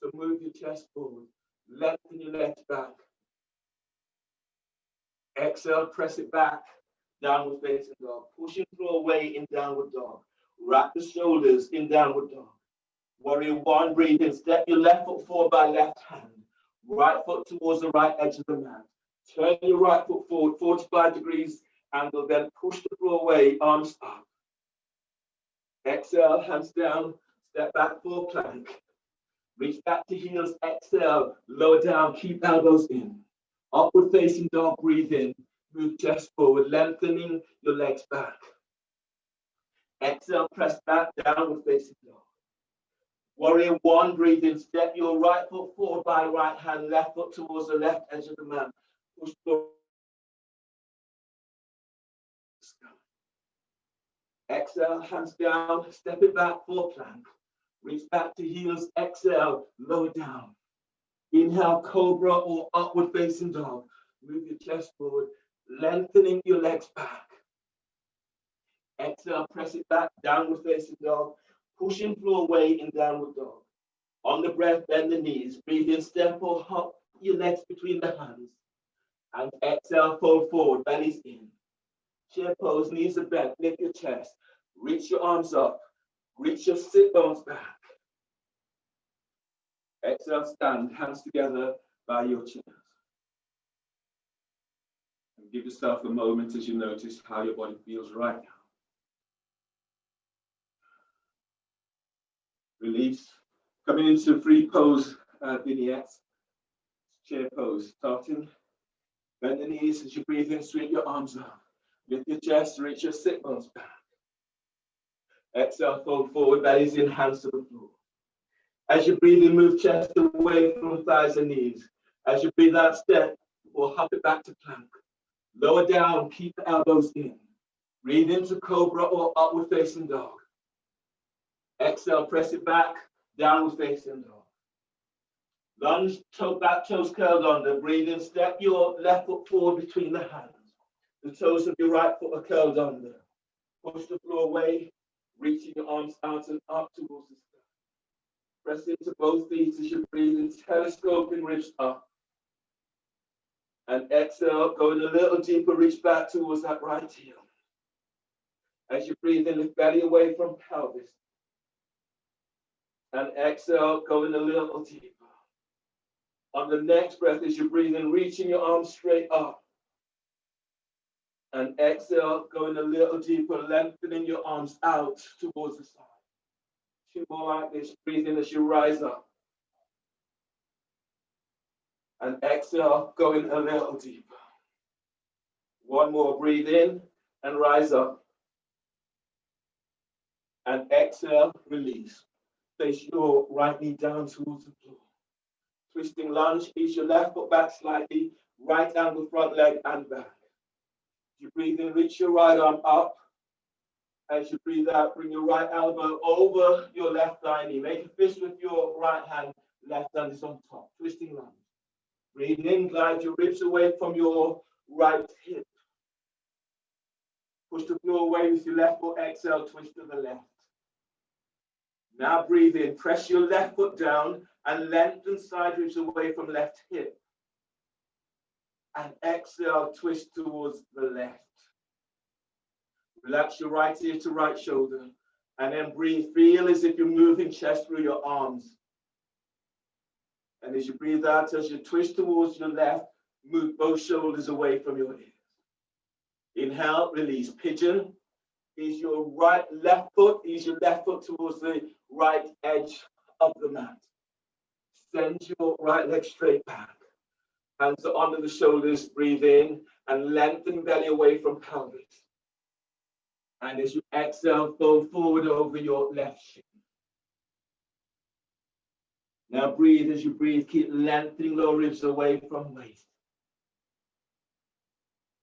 Speaker 1: So move your chest forward, lengthen your legs back. Exhale, press it back, downward facing dog. Pushing floor away in downward dog. Wrap the shoulders in downward dog. Warrior one, breathe in, step your left foot forward by left hand. Right foot towards the right edge of the mat. Turn your right foot forward, 45 degrees angle, then push the floor away, arms up. Exhale, hands down, step back, full plank. Reach back to heels, exhale, lower down, keep elbows in. Upward facing dog, breathe in, move chest forward, lengthening your legs back. Exhale, press back, downward facing dog. Warrior one, breathe in, step your right foot forward by right hand, left foot towards the left edge of the mat. Push forward. Exhale, hands down, step it back, full plank. Reach back to heels, exhale, lower down. Inhale, cobra or upward facing dog. Move your chest forward, lengthening your legs back. Exhale, press it back, downward facing dog. Pushing floor away in downward dog. On the breath, bend the knees. Breathe in, step or hop your legs between the hands. And exhale, fold forward, belly's in. Chair pose, knees are bent, lift your chest. Reach your arms up. Reach your sit bones back. Exhale, stand, hands together by your chest. And give yourself a moment as you notice how your body feels right now. Release. Coming into free pose vignettes. Chair pose. Starting. Bend the knees as you breathe in, sweep your arms up. Lift your chest, reach your sit bones back. Exhale, fold forward, bellies in, hands to the floor. As you breathe in, move chest away from thighs and knees. As you breathe out, step or hop it back to plank. Lower down, keep the elbows in. Breathe into cobra or upward facing dog. Exhale, press it back, downward facing dog. Lunge, toe back, toes curled under. Breathe in, step your left foot forward between the hands. The toes of your right foot are curled under. Push the floor away, reaching your arms out and up towards the sky. Press into both feet as you breathe in, telescoping ribs up. And exhale, going a little deeper, reach back towards that right heel. As you breathe in, lift belly away from pelvis. And exhale, going a little deeper. On the next breath, as you breathe in, reaching your arms straight up. And exhale, going a little deeper, lengthening your arms out towards the side. 2 more like this. Breathe in as you rise up. And exhale, going a little deeper. 1 more. Breathe in and rise up. And exhale, release. Place your right knee down towards the floor. Twisting lunge, ease your left foot back slightly, right angle front leg and back. You breathe in, reach your right arm up. As you breathe out, bring your right elbow over your left thigh knee. Make a fist with your right hand, left hand is on top. Twisting lunge. Breathe in, glide your ribs away from your right hip. Push the floor away with your left foot, exhale, twist to the left. Now breathe in, press your left foot down and lengthen side ribs away from left hip. And exhale, twist towards the left. Relax your right ear to right shoulder. And then breathe, feel as if you're moving chest through your arms. And as you breathe out, as you twist towards your left, move both shoulders away from your ears. Inhale, release, pigeon. is your left foot towards the right edge of the mat. Send your right leg straight back. Hands are under the shoulders, breathe in and lengthen belly away from pelvis. And as you exhale, fold forward over your left shin. Now breathe. As you breathe, keep lengthening lower ribs away from waist.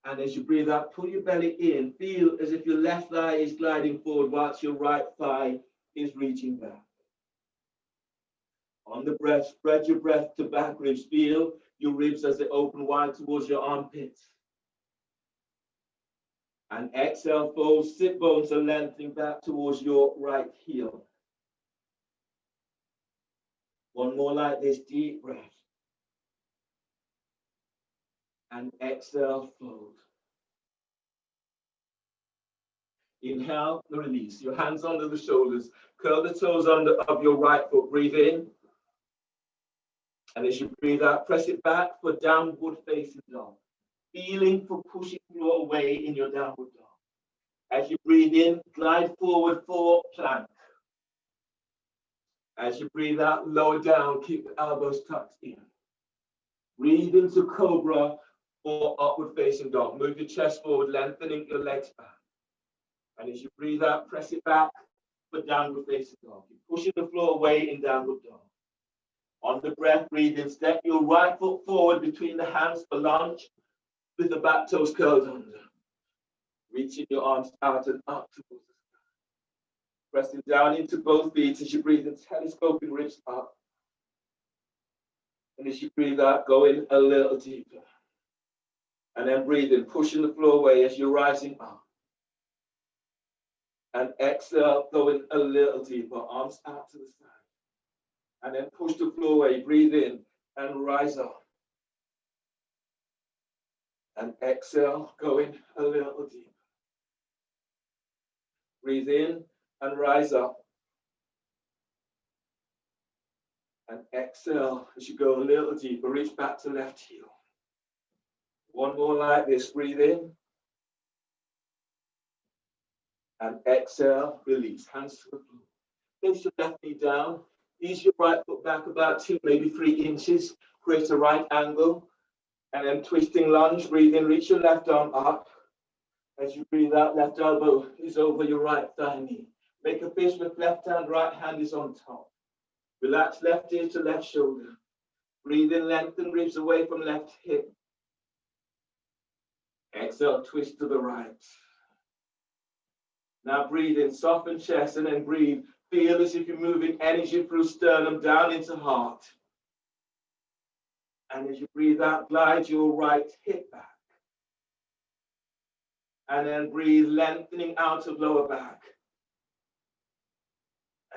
Speaker 1: And as you breathe out, pull your belly in. Feel as if your left thigh is gliding forward whilst your right thigh is reaching back. On the breath, spread your breath to back ribs. Feel your ribs as they open wide towards your armpits. And exhale, fold, sit bones are lengthening back towards your right heel. One more like this, deep breath. And exhale, fold. Inhale, release. Your hands under the shoulders. Curl the toes under of your right foot. Breathe in. And as you breathe out, press it back for downward facing dog. Feeling for pushing floor away in your downward dog. As you breathe in, glide forward for plank. As you breathe out, lower down, keep the elbows tucked in. Breathe into cobra or upward facing dog. Move your chest forward, lengthening your legs back. And as you breathe out, press it back for downward facing dog. You're pushing the floor away in downward dog. On the breath, breathe in. Step your right foot forward between the hands for lunge with the back toes curled under. Reaching your arms out and up towards the sky. Pressing down into both feet as you breathe in, telescoping ribs up. And as you breathe out, go in a little deeper. And then breathe in, pushing the floor away as you're rising up. And exhale, go in a little deeper, arms out to the side. And then push the floor away, breathe in and rise up. And exhale, go in a little deeper. Breathe in and rise up. And exhale as you go a little deeper, reach back to left heel. One more like this, breathe in. And exhale, release, hands to the floor. Place your left knee down. Ease your right foot back about 2, maybe 3 inches. Create a right angle. And then twisting lunge, breathe in, reach your left arm up. As you breathe out, left elbow is over your right thigh knee. Make a fist with left hand, right hand is on top. Relax left ear to left shoulder. Breathe in, lengthen ribs away from left hip. Exhale, twist to the right. Now breathe in, soften chest, and then breathe. Feel as if you're moving energy through sternum down into heart. And as you breathe out, glide your right hip back. And then breathe, lengthening out of lower back.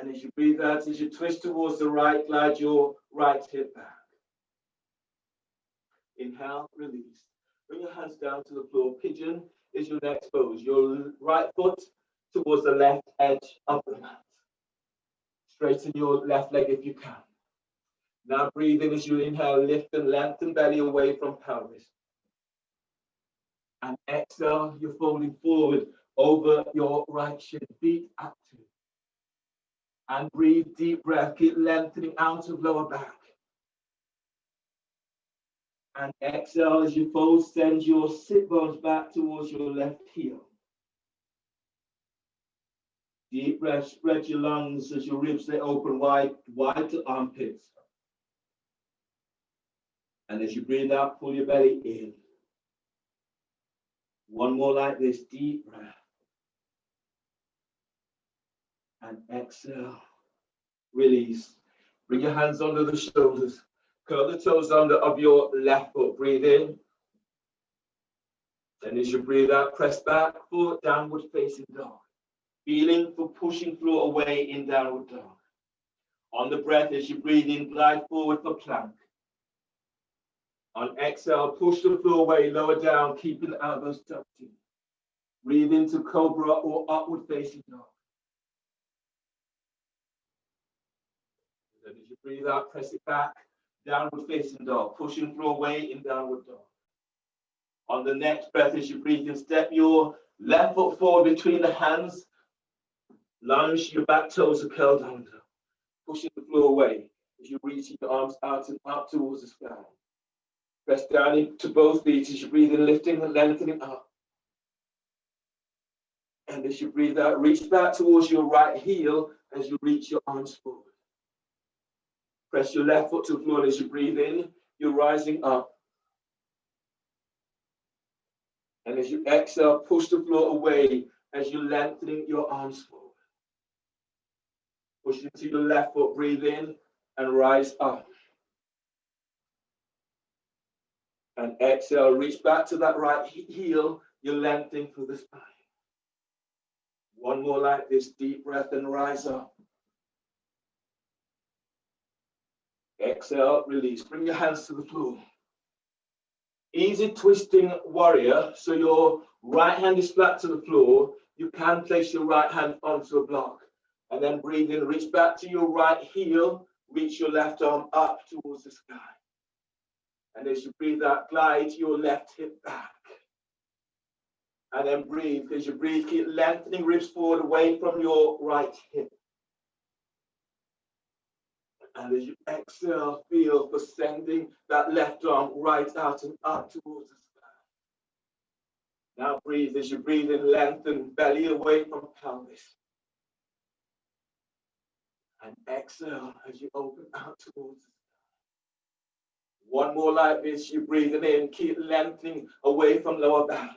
Speaker 1: And as you breathe out, as you twist towards the right, glide your right hip back. Inhale, release. Bring your hands down to the floor. Pigeon is your next pose. Your right foot towards the left edge of the mat. Straighten your left leg if you can. Now breathe in as you inhale, lift and lengthen belly away from pelvis. And exhale, you're folding forward over your right shin, feet active. And breathe, deep breath, keep lengthening out of lower back. And exhale as you fold, send your sit bones back towards your left heel. Deep breath, spread your lungs as your ribs stay open wide to armpits. And as you breathe out, pull your belly in. One more like this, deep breath. And exhale, release. Bring your hands under the shoulders. Curl the toes under of your left foot. Breathe in. And as you breathe out, press back for downward facing dog. Feeling for pushing floor away in downward dog. On the breath, as you breathe in, glide forward for plank. On exhale, push the floor away, lower down, keeping the elbows tucked in. Breathe into cobra or upward facing dog. And as you breathe out, press it back, downward facing dog, pushing floor away in downward dog. On the next breath, as you breathe in, step your Left foot forward between the hands. Lunge, your back toes are curled under. Pushing the floor away as you reach your arms out and up towards the sky. Press down into both feet as you breathe in, lifting and lengthening up. And as you breathe out, reach back towards your right heel as you reach your arms forward. Press your left foot to the floor as you breathe in, you're rising up. And as you exhale, push the floor away as you're lengthening your arms forward. Push into your left foot, breathe in and rise up. And exhale, reach back to that right heel, you're lengthening through the spine. One more like this, deep breath and rise up. Exhale, release. Bring your hands to the floor. Easy twisting warrior. So your right hand is flat to the floor. You can place your right hand onto a block. And then breathe in, reach back to your right heel, reach your left arm up towards the sky. And as you breathe out, glide your left hip back. And then breathe. As you breathe, keep lengthening ribs forward away from your right hip. And as you exhale, feel for sending that left arm right out and up towards the sky. Now breathe. As you breathe in, lengthen belly away from pelvis. And exhale as you open out towards the sky. One more like this. You're breathing in. Keep lengthening away from lower back.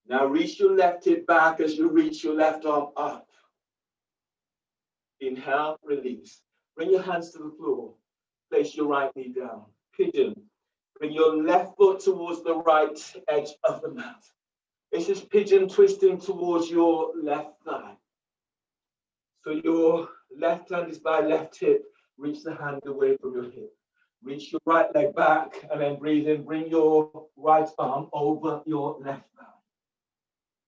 Speaker 1: Now reach your left hip back as you reach your left arm up. Inhale, release. Bring your hands to the floor. Place your right knee down. Pigeon. Bring your left foot towards the right edge of the mat. This is pigeon twisting towards your left thigh. So your left hand is by left hip. Reach the hand away from your hip. Reach your right leg back and then breathe in. Bring your right arm over your left thigh.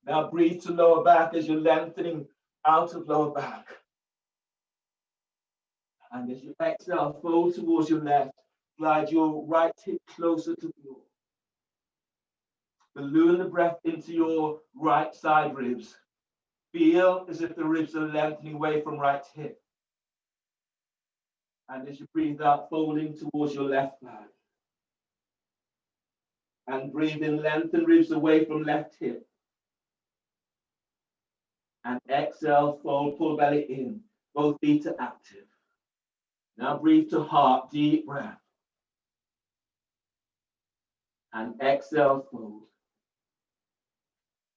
Speaker 1: Now breathe to lower back as you're lengthening out of lower back. And as you exhale, fold towards your left. Glide your right hip closer to the floor. Balloon the breath into your right side ribs. Feel as if the ribs are lengthening away from right hip. And as you breathe out, folding towards your left leg. And breathe in, lengthen ribs away from left hip. And exhale, fold, pull belly in. Both feet are active. Now breathe to heart, deep breath. And exhale, fold.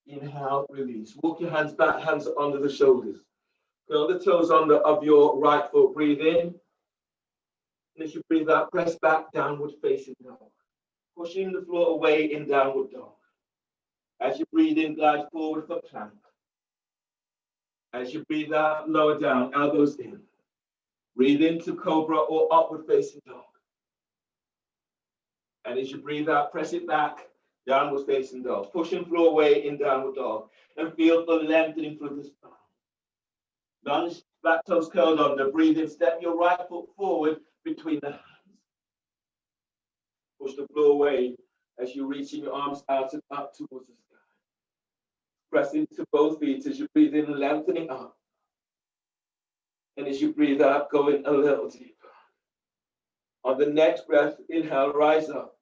Speaker 1: Inhale, release. Walk your hands back, hands under the shoulders. Curl the toes under of your right foot. Breathe in. And as you breathe out, press back, downward facing dog. Pushing the floor away in downward dog. As you breathe in, glide forward for plank. As you breathe out, lower down, elbows in. Breathe into cobra or upward facing dog. And as you breathe out, press it back, downward facing dog. Pushing floor away in downward dog. And feel the lengthening through the spine. Lunge, back toes curled under. Breathe in, step your right foot forward between the hands. Push the floor away as you're reaching your arms out and up towards the sky. Press into both feet as you breathe in, lengthening up. And as you breathe out, going a little deeper. On the next breath, inhale, rise up.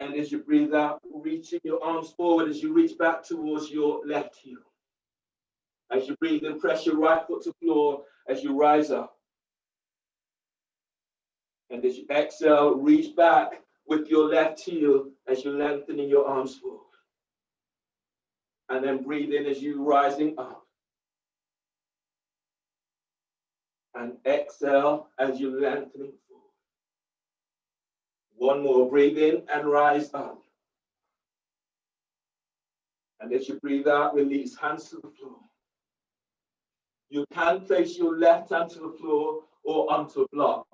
Speaker 1: And as you breathe out, reaching your arms forward as you reach back towards your left heel. As you breathe in, press your right foot to the floor as you rise up. And as you exhale, reach back with your left heel as you're lengthening your arms forward. And then breathe in as you're rising up. And exhale as you're lengthening forward. One more, breathe in and rise up. And as you breathe out, release, hands to the floor. You can place your left hand to the floor or onto a block.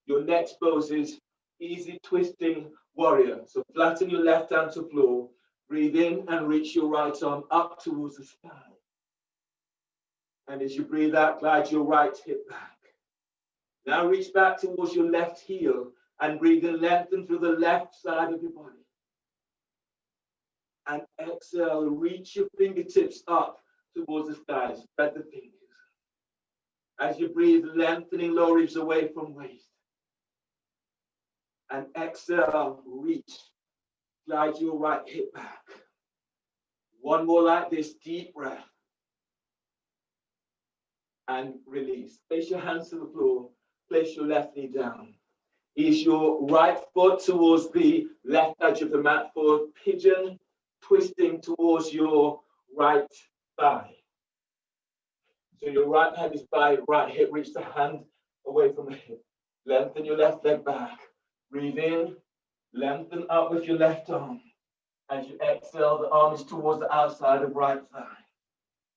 Speaker 1: Your next pose is easy twisting warrior. So flatten your left hand to the floor. Breathe in and reach your right arm up towards the sky. And as you breathe out, glide your right hip back. Now reach back towards your left heel and breathe in, lengthen through the left side of your body. And exhale, reach your fingertips up towards the thighs. Spread the fingers. As you breathe, lengthening lower ribs away from waist. And exhale, reach. Glide your right hip back. One more like this, deep breath. And release. Place your hands to the floor. Place your left knee down. Ease your right foot towards the left edge of the mat for pigeon, twisting towards your right thigh. So your right hand is by right hip. Reach the hand away from the hip. Lengthen your left leg back. Breathe in. Lengthen up with your left arm. As you exhale, the arm is towards the outside of right thigh.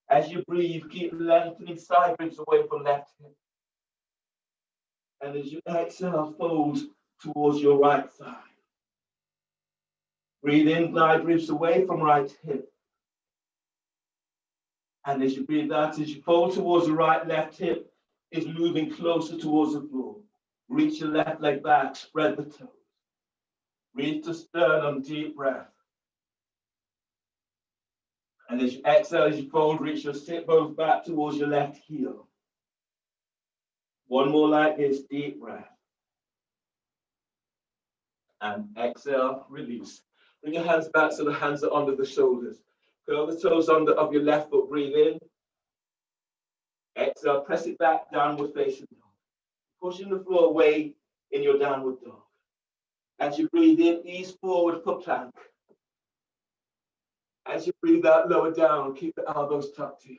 Speaker 1: As you breathe, keep lengthening side ribs away from left hip. And as you exhale, fold towards your right thigh. Breathe in, glide ribs away from right hip. And as you breathe out, as you fold towards the right, left hip is moving closer towards the floor. Reach your left leg back, spread the toes. Reach the sternum, deep breath. And as you exhale, as you fold, reach your sit bones back towards your left heel. One more like this, deep breath. And exhale, release. Bring your hands back so the hands are under the shoulders. Curl the toes under of your left foot, breathe in. Exhale, press it back, downward facing dog. Pushing the floor away in your downward dog. As you breathe in, ease forward for plank. As you breathe out, lower down, keep the elbows tucked in.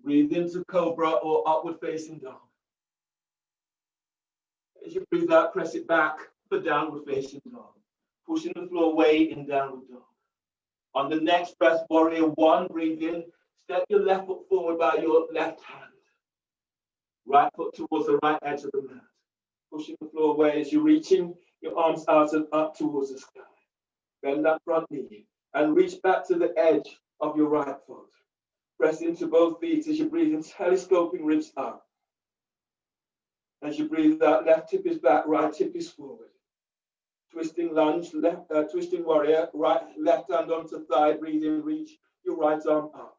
Speaker 1: Breathe into cobra or upward facing dog. As you breathe out, press it back for downward facing dog. Pushing the floor away in downward dog. On the next breath, warrior one, breathe in. Step your left foot forward by your left hand. Right foot towards the right edge of the mat. Pushing the floor away as you're reaching your arms out and up towards the sky. Bend that front knee and reach back to the edge of your right foot. Press into both feet as you breathe in, telescoping ribs up. As you breathe out, left hip is back, right hip is forward. Twisting lunge, twisting warrior, left hand onto thigh, breathe in, reach your right arm up.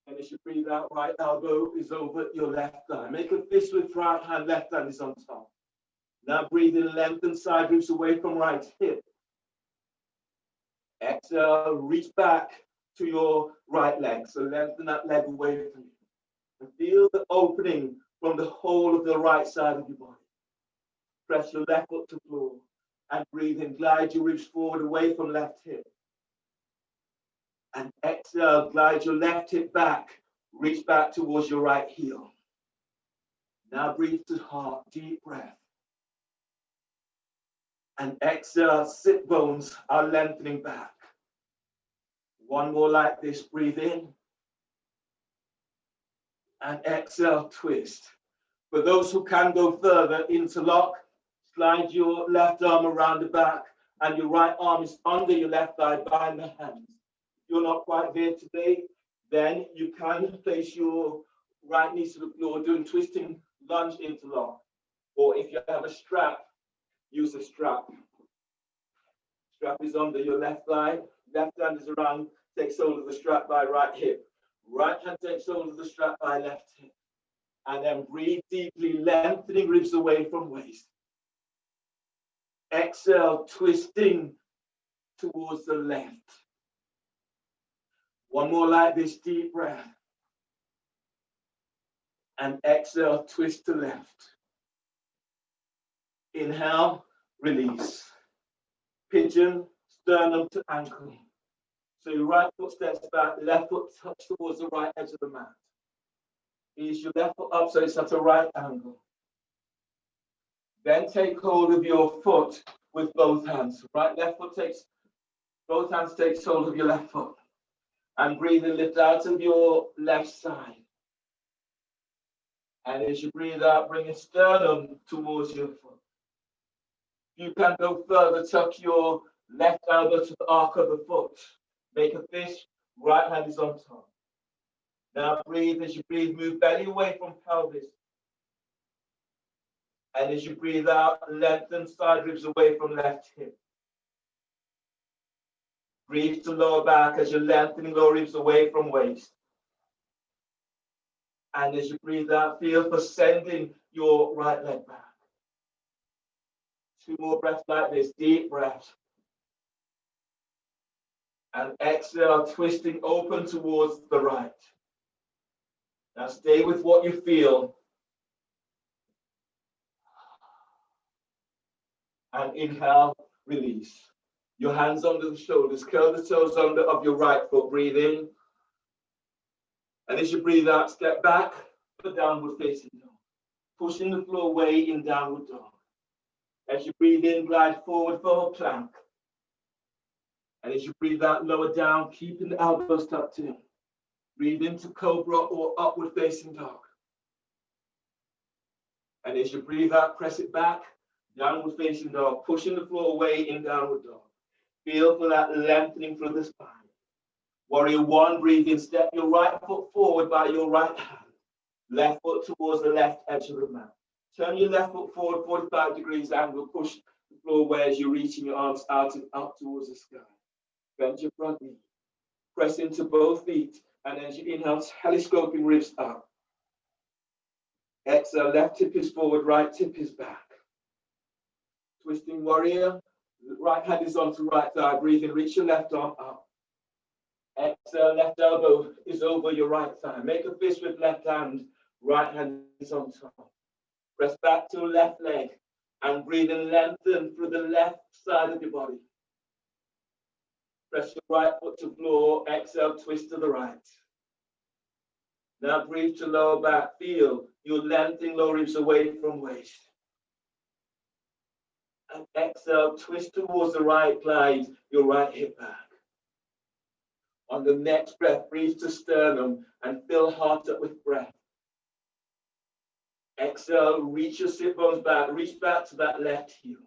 Speaker 1: And as you breathe out, right elbow is over your left thigh. Make a fist with right hand, left hand is on top. Now breathe in, lengthen side ribs away from right hip. Exhale, reach back to your right leg. So lengthen that leg away from you. And feel the opening from the whole of the right side of your body. Press your left foot to the floor and breathe in. Glide your ribs forward away from left hip. And exhale, glide your left hip back. Reach back towards your right heel. Now breathe to heart, deep breath. And exhale, sit bones are lengthening back. One more like this, breathe in. And exhale, twist. For those who can go further, interlock, slide your left arm around the back and your right arm is under your left thigh behind the hands. If you're not quite there today, then you can place your right knee to the floor doing twisting lunge interlock. Or if you have a strap, use a strap. Strap is under your left thigh, left hand is around, takes hold of the strap by right hip. Right hand takes hold of the strap by left hip. And then breathe deeply, lengthening ribs away from waist. Exhale, twisting towards the left. One more like this, deep breath. And exhale, twist to left. Inhale, release. Pigeon, sternum to ankle. So your right foot steps back, left foot touch towards the right edge of the mat. Ease your left foot up so it's at a right angle. Then take hold of your foot with both hands. Left foot takes, both hands takes hold of your left foot. And breathe and lift out of your left side. And as you breathe out, bring your sternum towards your foot. You can go further, tuck your left elbow to the arc of the foot. Make a fist, right hand is on top. Now breathe, as you breathe, move belly away from pelvis. And as you breathe out, lengthen side ribs away from left hip. Breathe to lower back as you're lengthening lower ribs away from waist. And as you breathe out, feel for sending your right leg back. 2 more breaths like this, deep breath. And exhale, twisting open towards the right. Now stay with what you feel. And inhale, release. Your hands under the shoulders, curl the toes under of your right foot, breathe in. And as you breathe out, step back for downward facing dog. Pushing the floor away in downward dog. As you breathe in, glide forward for a plank. And as you breathe out, lower down, keeping the elbows tucked in. Breathe into cobra or upward facing dog. And as you breathe out, press it back, downward facing dog, pushing the floor away in downward dog. Feel for that lengthening through the spine. Warrior 1, breathe in, step your right foot forward by your right hand. Left foot towards the left edge of the mat. Turn your left foot forward, 45 degrees angle, push the floor away as you're reaching your arms out and up towards the sky. Bend your front knee. Press into both feet, and as you inhale, telescoping ribs up. Exhale, left hip is forward, right hip is back. Twisting warrior, right hand is onto right thigh, breathe in, reach your left arm up. Exhale, left elbow is over your right thigh. Make a fist with left hand, right hand is on top. Press back to left leg and breathe and lengthen through the left side of your body. Press your right foot to floor, exhale, twist to the right. Now breathe to lower back, feel your lengthening lower ribs away from waist. And exhale, twist towards the right, glide your right hip back. On the next breath, breathe to sternum and fill heart up with breath. Exhale, reach your sit bones back, reach back to that left heel.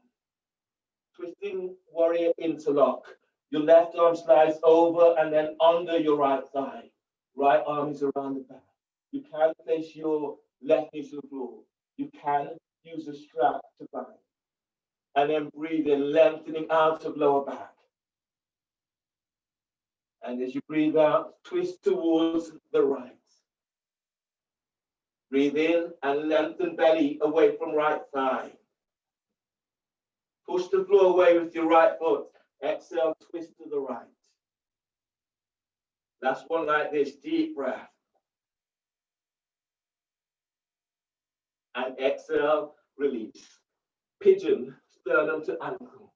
Speaker 1: Twisting warrior interlock. Your left arm slides over and then under your right thigh. Right arm is around the back. You can place your left knee to the floor. You can use a strap to bind. And then breathe in, lengthening out of lower back. And as you breathe out, twist towards the right. Breathe in and lengthen belly away from right thigh. Push the floor away with your right foot. Exhale, twist to the right. Last one like this, deep breath. And exhale, release. Pigeon, sternum to ankle.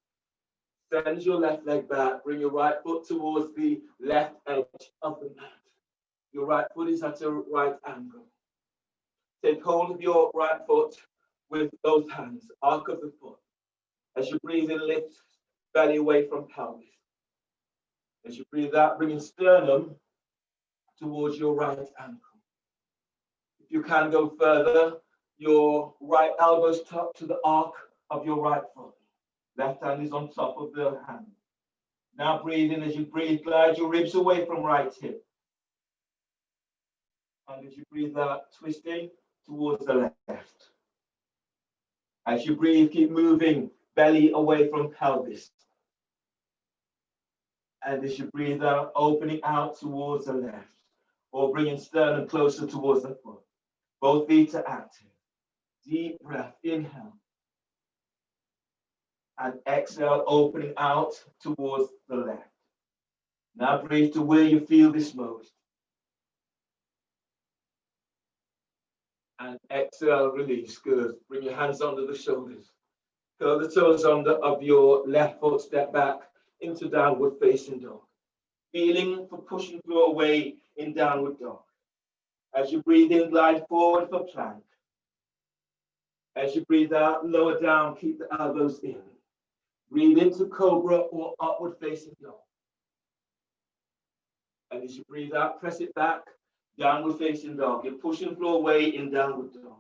Speaker 1: Send your left leg back. Bring your right foot towards the left edge of the mat. Your right foot is at a right angle. Take hold of your right foot with both hands, arc of the foot. As you breathe in, lift belly away from pelvis. As you breathe out, bringing sternum towards your right ankle. If you can go further, your right elbows tucked to the arc of your right foot. Left hand is on top of the hand. Now breathe in. As you breathe, glide your ribs away from right hip. And as you breathe out, twisting towards the left. As you breathe, keep moving, belly away from pelvis. And as you breathe out, opening out towards the left, or bringing sternum closer towards the foot. Both feet are active. Deep breath, inhale. And exhale, opening out towards the left. Now breathe to where you feel this most. And exhale, release. Good. Bring your hands under the shoulders. Curl the toes under of your left foot, step back into downward facing dog. Feeling for pushing floor away in downward dog. As you breathe in, glide forward for plank. As you breathe out, lower down, keep the elbows in. Breathe into cobra or upward facing dog. And as you breathe out, press it back, downward facing dog. You're pushing floor away in downward dog.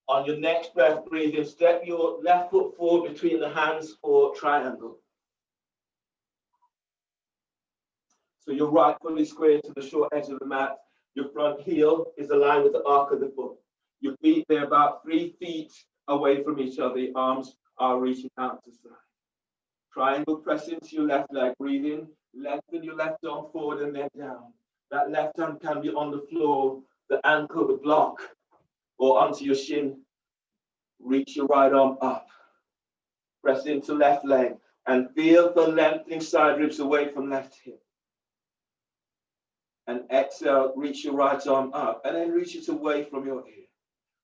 Speaker 1: On your next breath, breathe in, step your left foot forward between the hands for triangle. So your right foot is square to the short edge of the mat. Your front heel is aligned with the arc of the foot. Your feet, they're about 3 feet away from each other. The arms are reaching out to side. Triangle, press into your left leg, breathe in, lengthen your left arm forward and then down. That left hand can be on the floor, the ankle, the block, or onto your shin. Reach your right arm up. Press into left leg and feel the lengthening side ribs away from left hip. And exhale, reach your right arm up and then reach it away from your ear.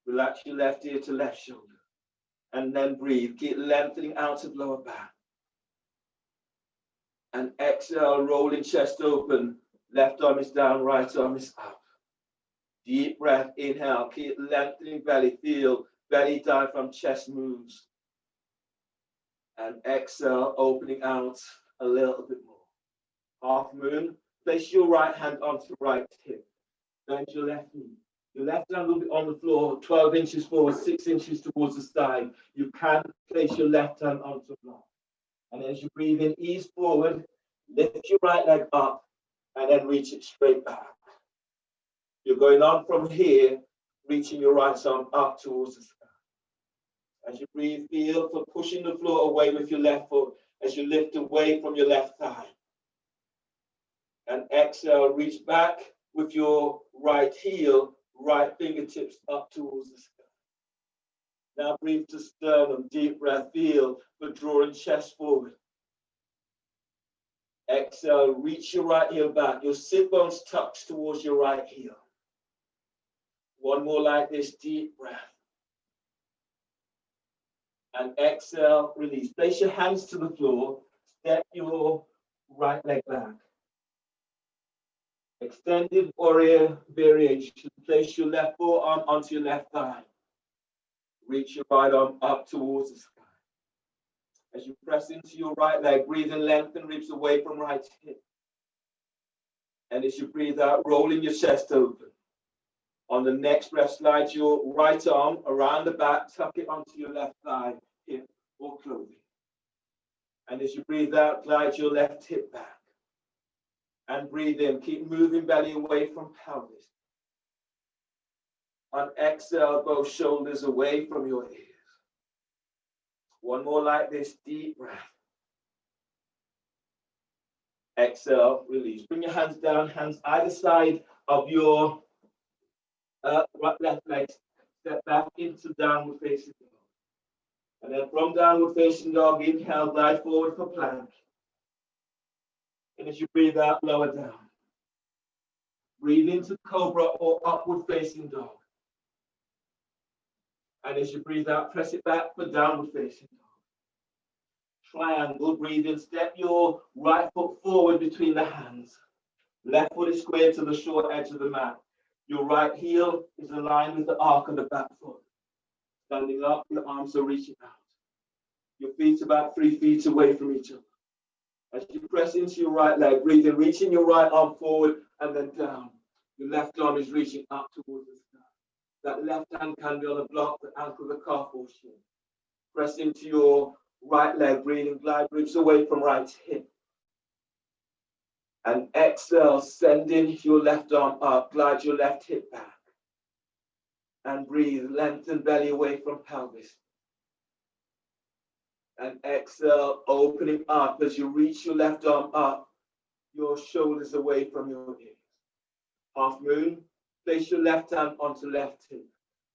Speaker 1: Relax your left ear to left shoulder. And then breathe. Keep lengthening out of lower back. And exhale, rolling chest open. Left arm is down, right arm is up. Deep breath, inhale. Keep lengthening belly. Feel belly, diaphragm, chest moves. And exhale, opening out a little bit more. Half moon. Place your right hand onto right hip. Bend your left knee. Your left hand will be on the floor, 12 inches forward, 6 inches towards the side. You can place your left hand onto the block. And as you breathe in, ease forward, lift your right leg up, and then reach it straight back. You're going on from here, reaching your right arm up towards the sky. As you breathe, feel for pushing the floor away with your left foot as you lift away from your left thigh. And exhale, reach back with your right heel, right fingertips up towards the sky. Now breathe to sternum, deep breath, feel for drawing chest forward. Exhale, reach your right heel back. Your sit bones touch towards your right heel. One more like this, deep breath. And exhale, release. Place your hands to the floor. Step your right leg back. Extended warrior variation. Place your left forearm onto your left thigh. Reach your right arm up towards the sky. As you press into your right leg, breathe in, lengthen ribs away from right hip. And as you breathe out, rolling your chest open. On the next breath, slide your right arm around the back, tuck it onto your left thigh, hip, or clothing. And as you breathe out, glide your left hip back. And breathe in. Keep moving belly away from pelvis. On exhale, both shoulders away from your ears. One more like this, deep breath. Exhale, release. Bring your hands down, hands either side of your left leg. Step back into downward facing dog. And then from downward facing dog, inhale, glide forward for plank. And as you breathe out, lower down. Breathe into cobra or upward facing dog. And as you breathe out, press it back for downward facing dog. Triangle, breathe in, step your right foot forward between the hands. Left foot is squared to the short edge of the mat. Your right heel is aligned with the arc of the back foot. Standing up, your arms are reaching out. Your feet about 3 feet away from each other. As you press into your right leg, breathe in, reaching your right arm forward and then down. Your left arm is reaching up towards the sky. That left hand can be on a block, the ankle, the calf, or shin. Press into your right leg, breathing, glide ribs away from right hip. And exhale, sending your left arm up, glide your left hip back. And breathe, lengthen belly away from pelvis. And exhale, opening up as you reach your left arm up, your shoulders away from your ears. Half moon, place your left hand onto left hip.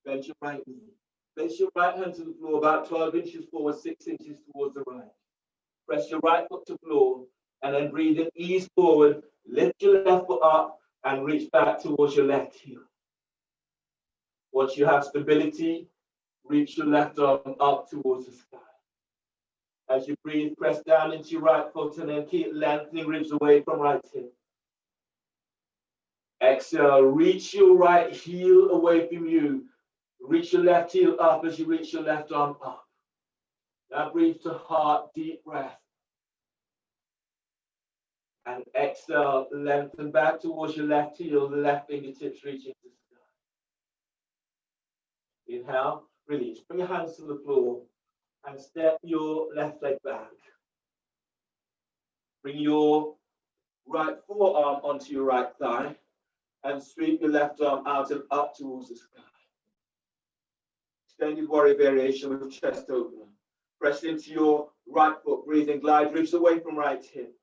Speaker 1: Bend your right knee. Place your right hand to the floor about 12 inches forward, 6 inches towards the right. Press your right foot to floor and then breathe in, ease forward, lift your left foot up and reach back towards your left heel. Once you have stability, reach your left arm up towards the sky. As you breathe, press down into your right foot and then keep lengthening ribs away from right hip. Exhale, reach your right heel away from you. Reach your left heel up as you reach your left arm up. Now breathe to heart, deep breath. And exhale, lengthen back towards your left heel, the left fingertips reaching to the sky. Inhale, release. Bring your hands to the floor and step your left leg back. Bring your right forearm onto your right thigh and sweep your left arm out and up towards the sky. Extended warrior variation with chest open. Press into your right foot, breathe in, glide ribs away from right hip.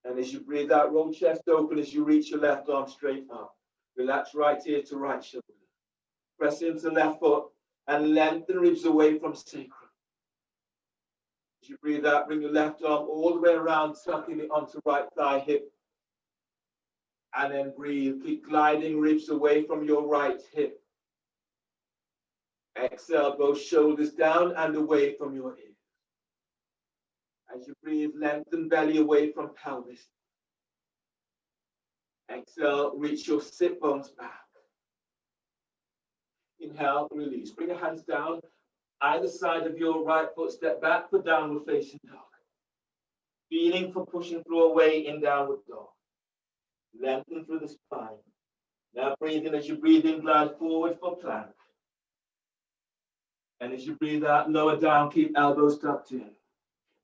Speaker 1: And as you breathe out, roll chest open as you reach your left arm straight up. Relax right ear to right shoulder. Press into left foot and lengthen ribs away from sacrum. As you breathe out, bring your left arm all the way around, tucking it onto right thigh, hip. And then breathe. Keep gliding ribs away from your right hip. Exhale, both shoulders down and away from your ears. As you breathe, lengthen belly away from pelvis. Exhale, reach your sit bones back. Inhale, release. Bring your hands down. Either side of your right foot, step back for downward facing dog. Feeling for pushing through away in downward dog. Lengthen through the spine. Now breathe in. As you breathe in, glide forward for plank. And as you breathe out, lower down, keep elbows tucked in.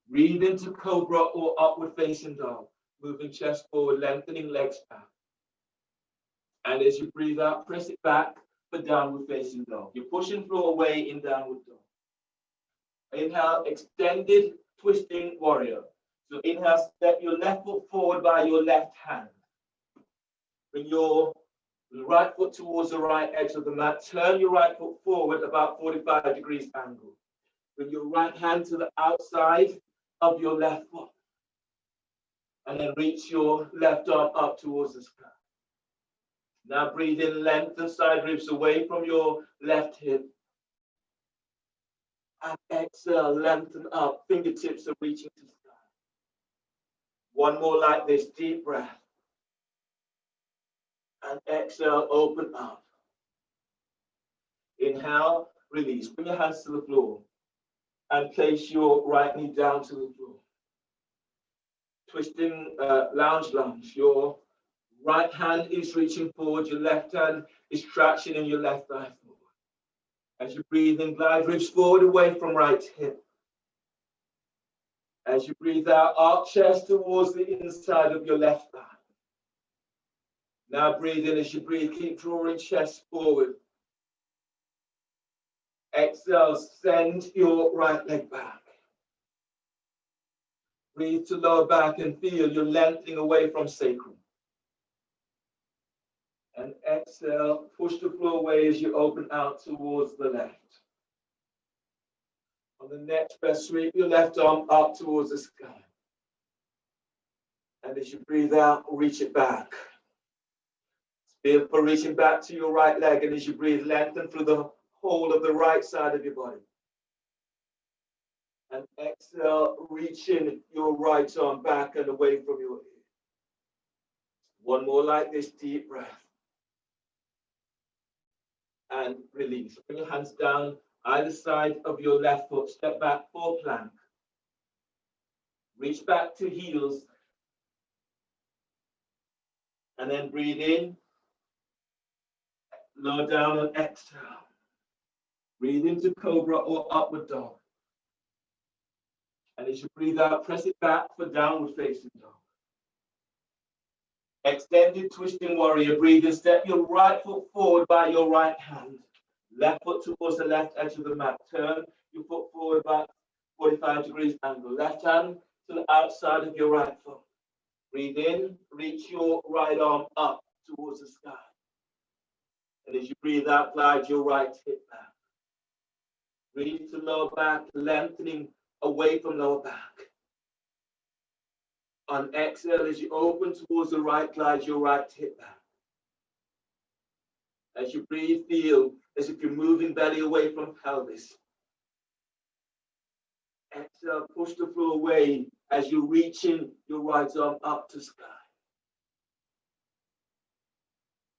Speaker 1: Breathe into cobra or upward facing dog. Moving chest forward, lengthening legs back. And as you breathe out, press it back for downward facing dog. You're pushing through away in downward dog. Inhale, extended twisting warrior. So inhale, step your left foot forward by your left hand. Bring your right foot towards the right edge of the mat. Turn your right foot forward about 45 degrees angle. Bring your right hand to the outside of your left foot. And then reach your left arm up towards the sky. Now breathe in, lengthen side ribs away from your left hip. And exhale, lengthen up, fingertips are reaching to the sky. One more like this, deep breath. And exhale, open up. Inhale, release. Bring your hands to the floor. And place your right knee down to the floor. Twisting lunge. Your right hand is reaching forward. Your left hand is traction in your left thigh forward. As you breathe in, glide ribs forward away from right hip. As you breathe out, arch chest towards the inside of your left thigh. Now breathe in. As you breathe, keep drawing chest forward. Exhale, send your right leg back. Breathe to lower back and feel your lengthening away from sacrum. And exhale, push the floor away as you open out towards the left. On the next breath, sweep your left arm up towards the sky. And as you breathe out, reach it back. Feel for reaching back to your right leg. And as you breathe, lengthen through the whole of the right side of your body. And exhale, reaching your right arm back and away from your ear. One more like this, deep breath. And release. Bring your hands down either side of your left foot. Step back for plank. Reach back to heels. And then breathe in. Lower down and exhale. Breathe into cobra or upward dog. And as you breathe out, press it back for downward facing dog. Extended twisting warrior. Breathe in. Step your right foot forward by your right hand. Left foot towards the left edge of the mat. Turn your foot forward about 45 degrees angle. Left hand to the outside of your right foot. Breathe in. Reach your right arm up towards the sky. And as you breathe out, glide your right hip back. Breathe to lower back, lengthening away from lower back. On exhale, as you open towards the right, glide your right hip back. As you breathe, feel as if you're moving belly away from pelvis. Exhale, push the floor away as you reach in your right arm up to sky.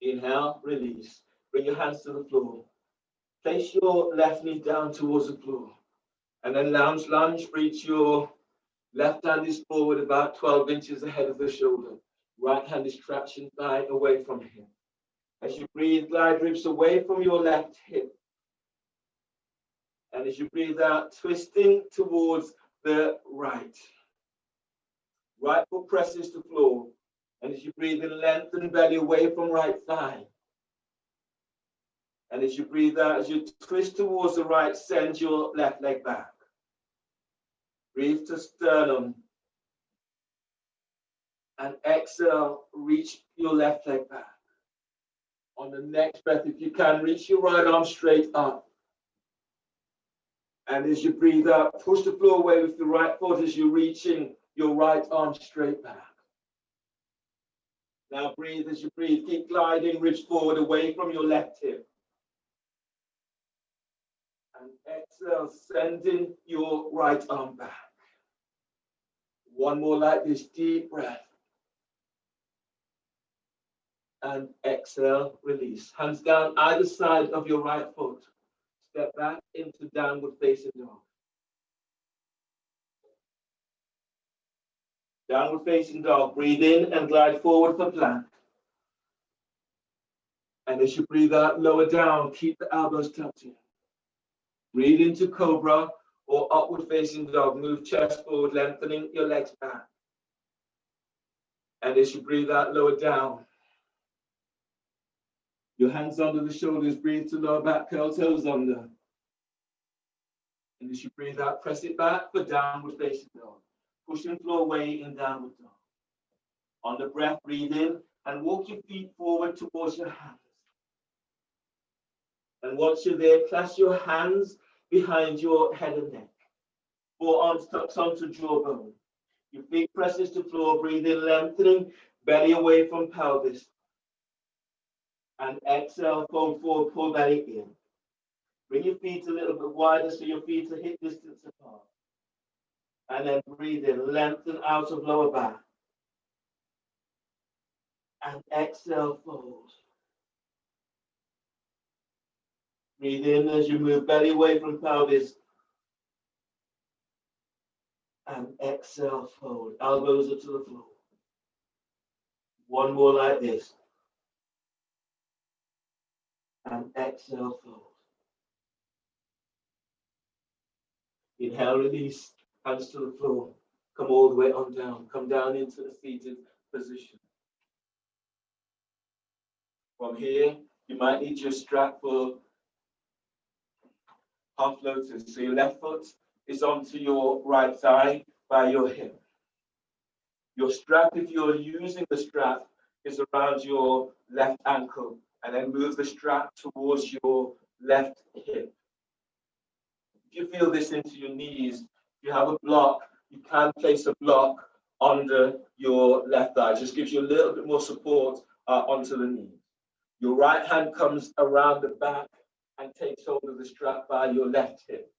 Speaker 1: Inhale, release. Bring your hands to the floor. Place your left knee down towards the floor. And then lunge, reach your left hand is forward about 12 inches ahead of the shoulder. Right hand is traction thigh away from hip. As you breathe, glide ribs away from your left hip. And as you breathe out, twisting towards the right. Right foot presses to floor. And as you breathe in, lengthen belly away from right thigh. And as you breathe out, as you twist towards the right, send your left leg back. Breathe to sternum. And exhale, reach your left leg back. On the next breath, if you can, reach your right arm straight up. And as you breathe out, push the floor away with the right foot as you're reaching your right arm straight back. Now breathe as you breathe. Keep gliding, reach forward away from your left hip. And exhale, sending your right arm back. One more like this, deep breath. And exhale, release. Hands down either side of your right foot. Step back into downward facing dog. Downward facing dog. Breathe in and glide forward for plank. And as you breathe out, lower down. Keep the elbows touching. Breathe into cobra or upward facing dog. Move chest forward, lengthening your legs back. And as you breathe out, lower down. Your hands under the shoulders. Breathe to lower back, curl toes under. And as you breathe out, press it back for downward facing dog. Pushing floor away in downward dog. On the breath, breathe in and walk your feet forward towards your hands. And once you're there, clasp your hands behind your head and neck. Forearms tucked onto jawbone. Your feet presses to floor. Breathe in, lengthening, belly away from pelvis. And exhale, fold forward, pull belly in. Bring your feet a little bit wider so your feet are hip distance apart. And then breathe in, lengthen out of lower back. And exhale, fold. Breathe in as you move belly away from pelvis. And exhale, fold. Elbows are to the floor. One more like this. And exhale, fold. Inhale, release, hands to the floor. Come all the way on down. Come down into the seated position. From here, you might need your strap for half lotus. So your left foot is onto your right thigh by your hip. Your strap, if you're using the strap, is around your left ankle. And then move the strap towards your left hip. If you feel this into your knees, if you have a block, you can place a block under your left thigh. It just gives you a little bit more support onto the knee. Your right hand comes around the back and takes hold of the strap by your left hip.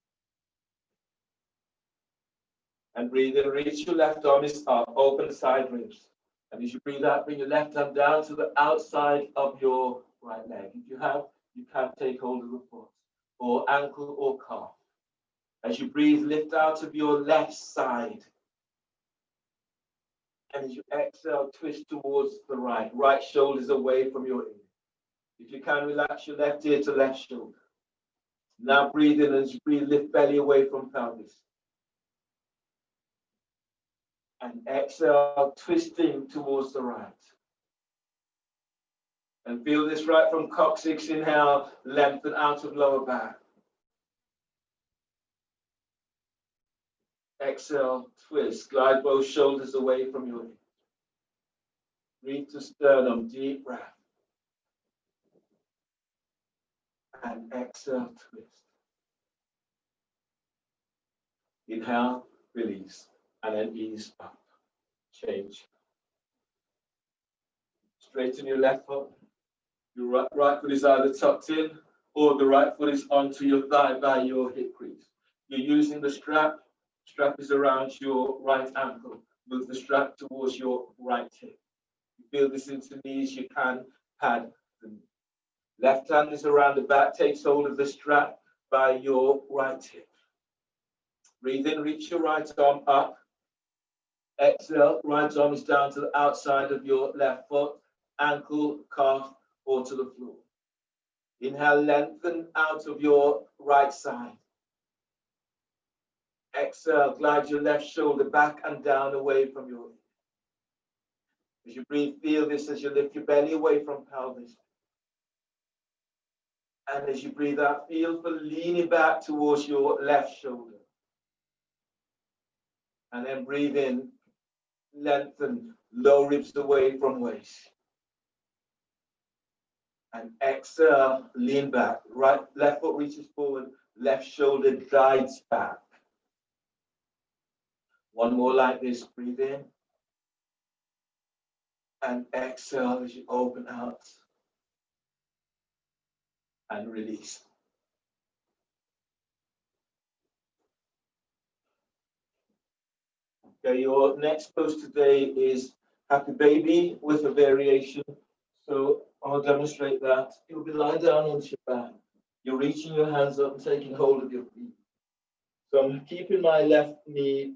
Speaker 1: And breathe in, reach your left arm is up, open side ribs. And as you breathe out, bring your left hand down to the outside of your right leg. If you have, you can take hold of the foot or ankle or calf. As you breathe, lift out of your left side. And as you exhale, twist towards the right. Right shoulders away from your ear. If you can, relax your left ear to left shoulder. Now breathe in. As you breathe, lift belly away from pelvis. And exhale, twisting towards the right. And feel this right from coccyx. Inhale, lengthen out of lower back. Exhale, twist. Glide both shoulders away from your hip. Breathe to sternum, deep breath. And exhale, twist. Inhale, release. And then ease up. Change. Straighten your left foot. Your right foot is either tucked in or the right foot is onto your thigh by your hip crease. You're using the strap. Strap is around your right ankle. Move the strap towards your right hip. You feel this into knees, you can pad the knee. Left hand is around the back, takes hold of the strap by your right hip. Breathe in, reach your right arm up. Exhale, right arm is down to the outside of your left foot, ankle, calf, or to the floor. Inhale, lengthen out of your right side. Exhale, glide your left shoulder back and down away from your ear. As you breathe, feel this as you lift your belly away from pelvis. And as you breathe out, feel for leaning back towards your left shoulder. And then breathe in, lengthen low ribs away from waist. And exhale, lean back. Right, left foot reaches forward, left shoulder glides back. One more like this, breathe in. And exhale as you open out. And release. Okay, your next pose today is happy baby with a variation. So I'll demonstrate that. You'll be lying down onto your back. You're reaching your hands up and taking hold of your feet. So I'm keeping my left knee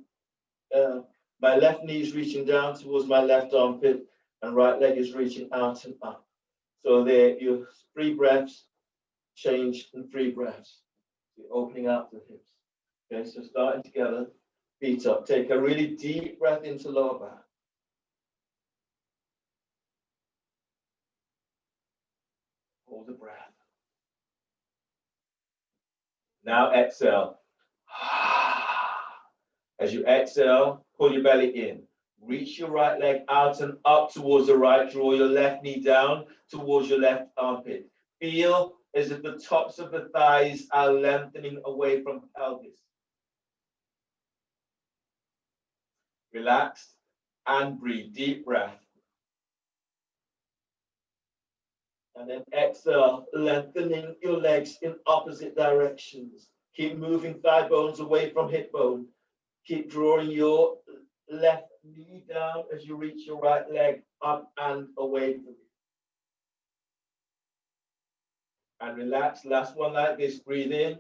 Speaker 1: is reaching down towards my left armpit, and right leg is reaching out and up. So there, your 3 breaths, change in 3 breaths. You're opening out the hips. Okay, so starting together, feet up. Take a really deep breath into lower back. Hold the breath. Now exhale. As you exhale, pull your belly in. Reach your right leg out and up towards the right. Draw your left knee down towards your left armpit. Feel as if the tops of the thighs are lengthening away from pelvis. Relax and breathe. Deep breath. And then exhale, lengthening your legs in opposite directions. Keep moving thigh bones away from hip bone. Keep drawing your left knee down as you reach your right leg up and away from you. And relax. Last one like this. Breathe in.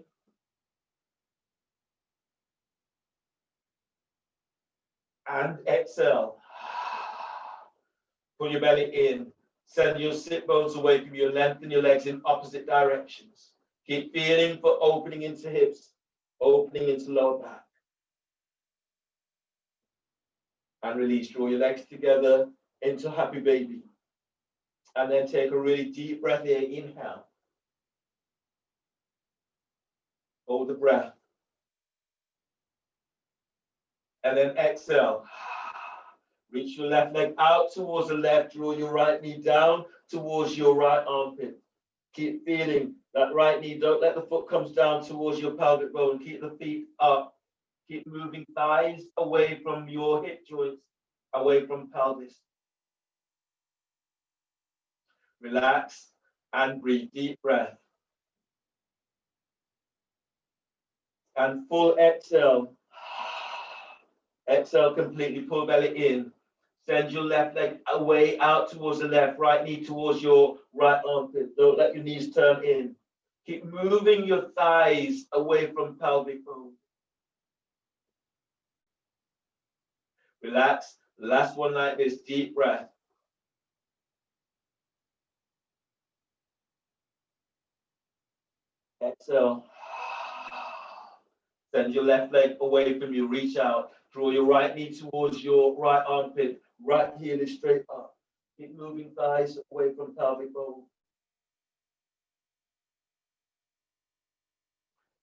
Speaker 1: And exhale. Pull your belly in. Send your sit bones away from you. Lengthen your legs in opposite directions. Keep feeling for opening into hips, opening into lower back. And release. Draw your legs together into happy baby. And then take a really deep breath here. Inhale. Hold the breath. And then exhale. Reach your left leg out towards the left. Draw your right knee down towards your right armpit. Keep feeling that right knee. Don't let the foot come down towards your pelvic bone. Keep the feet up. Keep moving thighs away from your hip joints, away from pelvis. Relax and breathe. Deep breath. And full exhale. Exhale completely. Pull belly in. Send your left leg away out towards the left. Right knee towards your right armpit. Don't let your knees turn in. Keep moving your thighs away from pelvic bone. Relax. Last one like this. Deep breath. Exhale. Send your left leg away from you. Reach out. Draw your right knee towards your right armpit. Right heel is straight up. Keep moving thighs away from pelvic bone.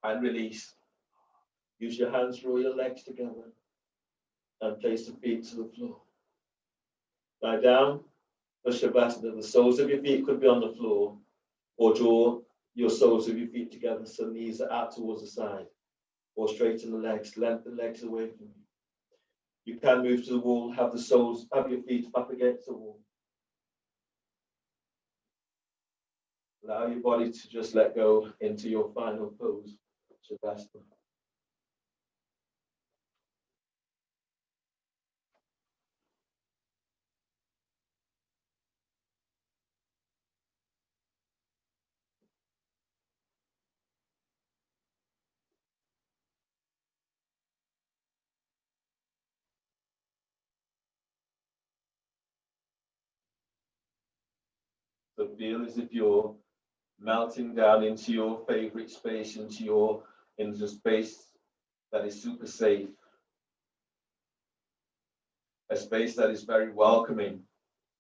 Speaker 1: And release. Use your hands, draw your legs together. And place the feet to the floor. Lie down. Shavasana. The soles of your feet could be on the floor. Or draw your soles of your feet together so knees are out towards the side. Or straighten the legs. Lengthen legs away from you. You can move to the wall. Have your feet up against the wall. Allow your body to just let go into your final pose, Shavasana. So feel as if you're melting down into your favorite space, into the space that is super safe, a space that is very welcoming,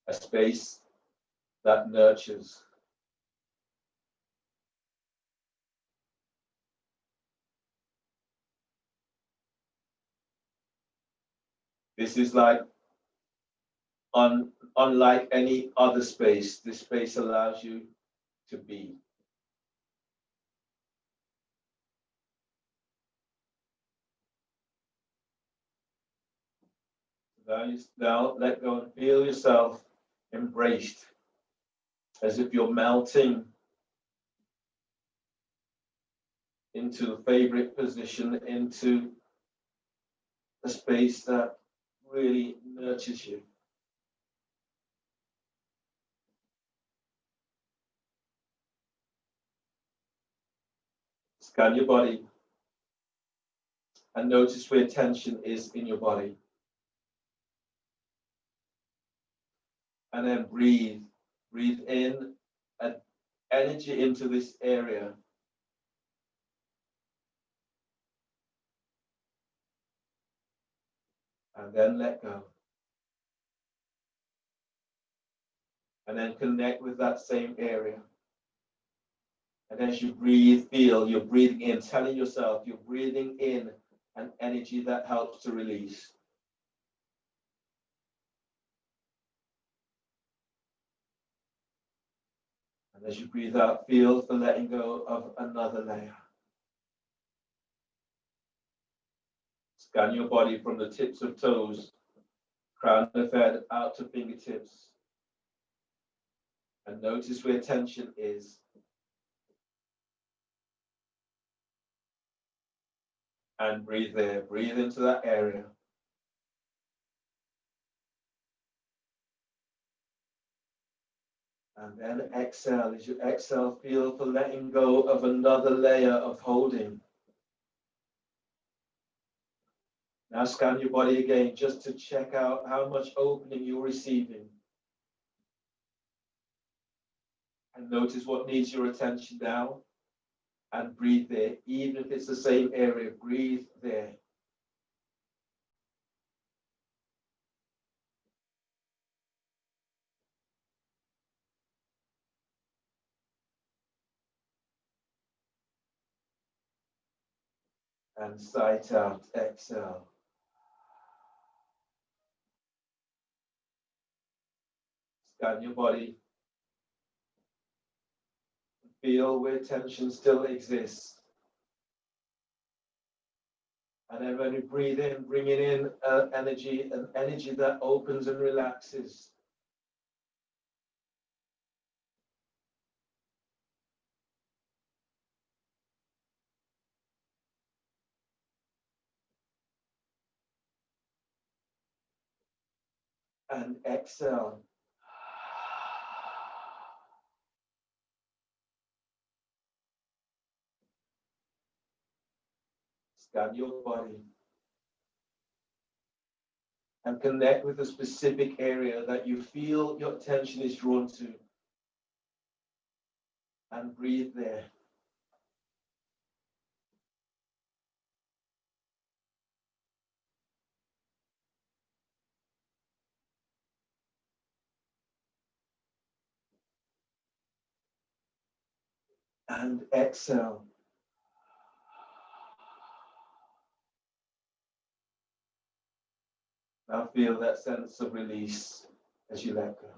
Speaker 1: a space that nurtures. This is like unlike any other space. This space allows you to be. Now let go and feel yourself embraced, as if you're melting into the favorite position, into a space that really nurtures you. Scan your body and notice where tension is in your body. And then breathe. Breathe in an energy into this area. And then let go. And then connect with that same area. And as you breathe, feel you're breathing in, telling yourself you're breathing in an energy that helps to release. And as you breathe out, feel the letting go of another layer. Scan your body from the tips of toes, crown of head out to fingertips. And notice where tension is. And breathe there. Breathe into that area. And then exhale. As you exhale, feel the letting go of another layer of holding. Now scan your body again just to check out how much opening you're receiving. And notice what needs your attention now. And breathe there. Even if it's the same area, breathe there. And sight out, exhale. Scan your body. Feel where tension still exists. And then when you breathe in, bring it in an energy that opens and relaxes. And exhale. Scan your body. And connect with a specific area that you feel your attention is drawn to. And breathe there. And exhale. Now feel that sense of release as you let go.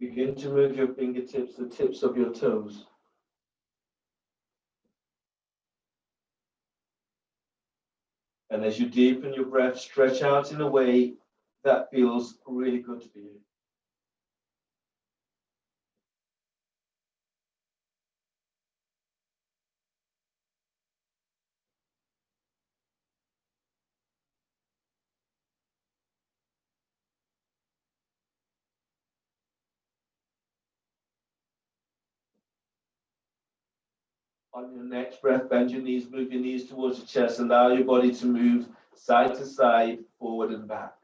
Speaker 1: Begin to move your fingertips, the tips of your toes. And as you deepen your breath, stretch out in a way that feels really good for you. On your next breath, bend your knees, move your knees towards your chest, allow your body to move side to side, forward and back.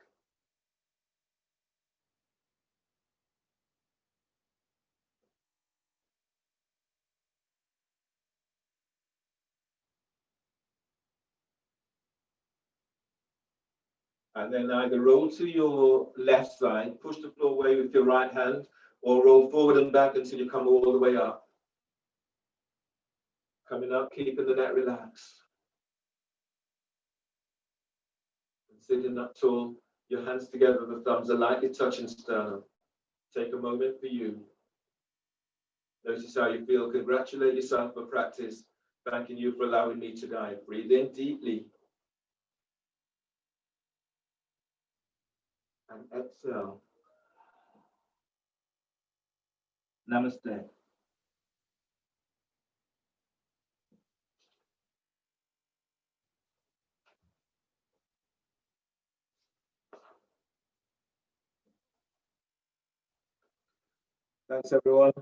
Speaker 1: And then either roll to your left side, push the floor away with your right hand, or roll forward and back until you come all the way up. Coming up, keeping the neck relaxed. And sitting up tall, your hands together, the thumbs are lightly touching sternum. Take a moment for you. Notice how you feel. Congratulate yourself for practice. Thanking you for allowing me to guide. Breathe in deeply. And exhale. Namaste. Thanks, everyone.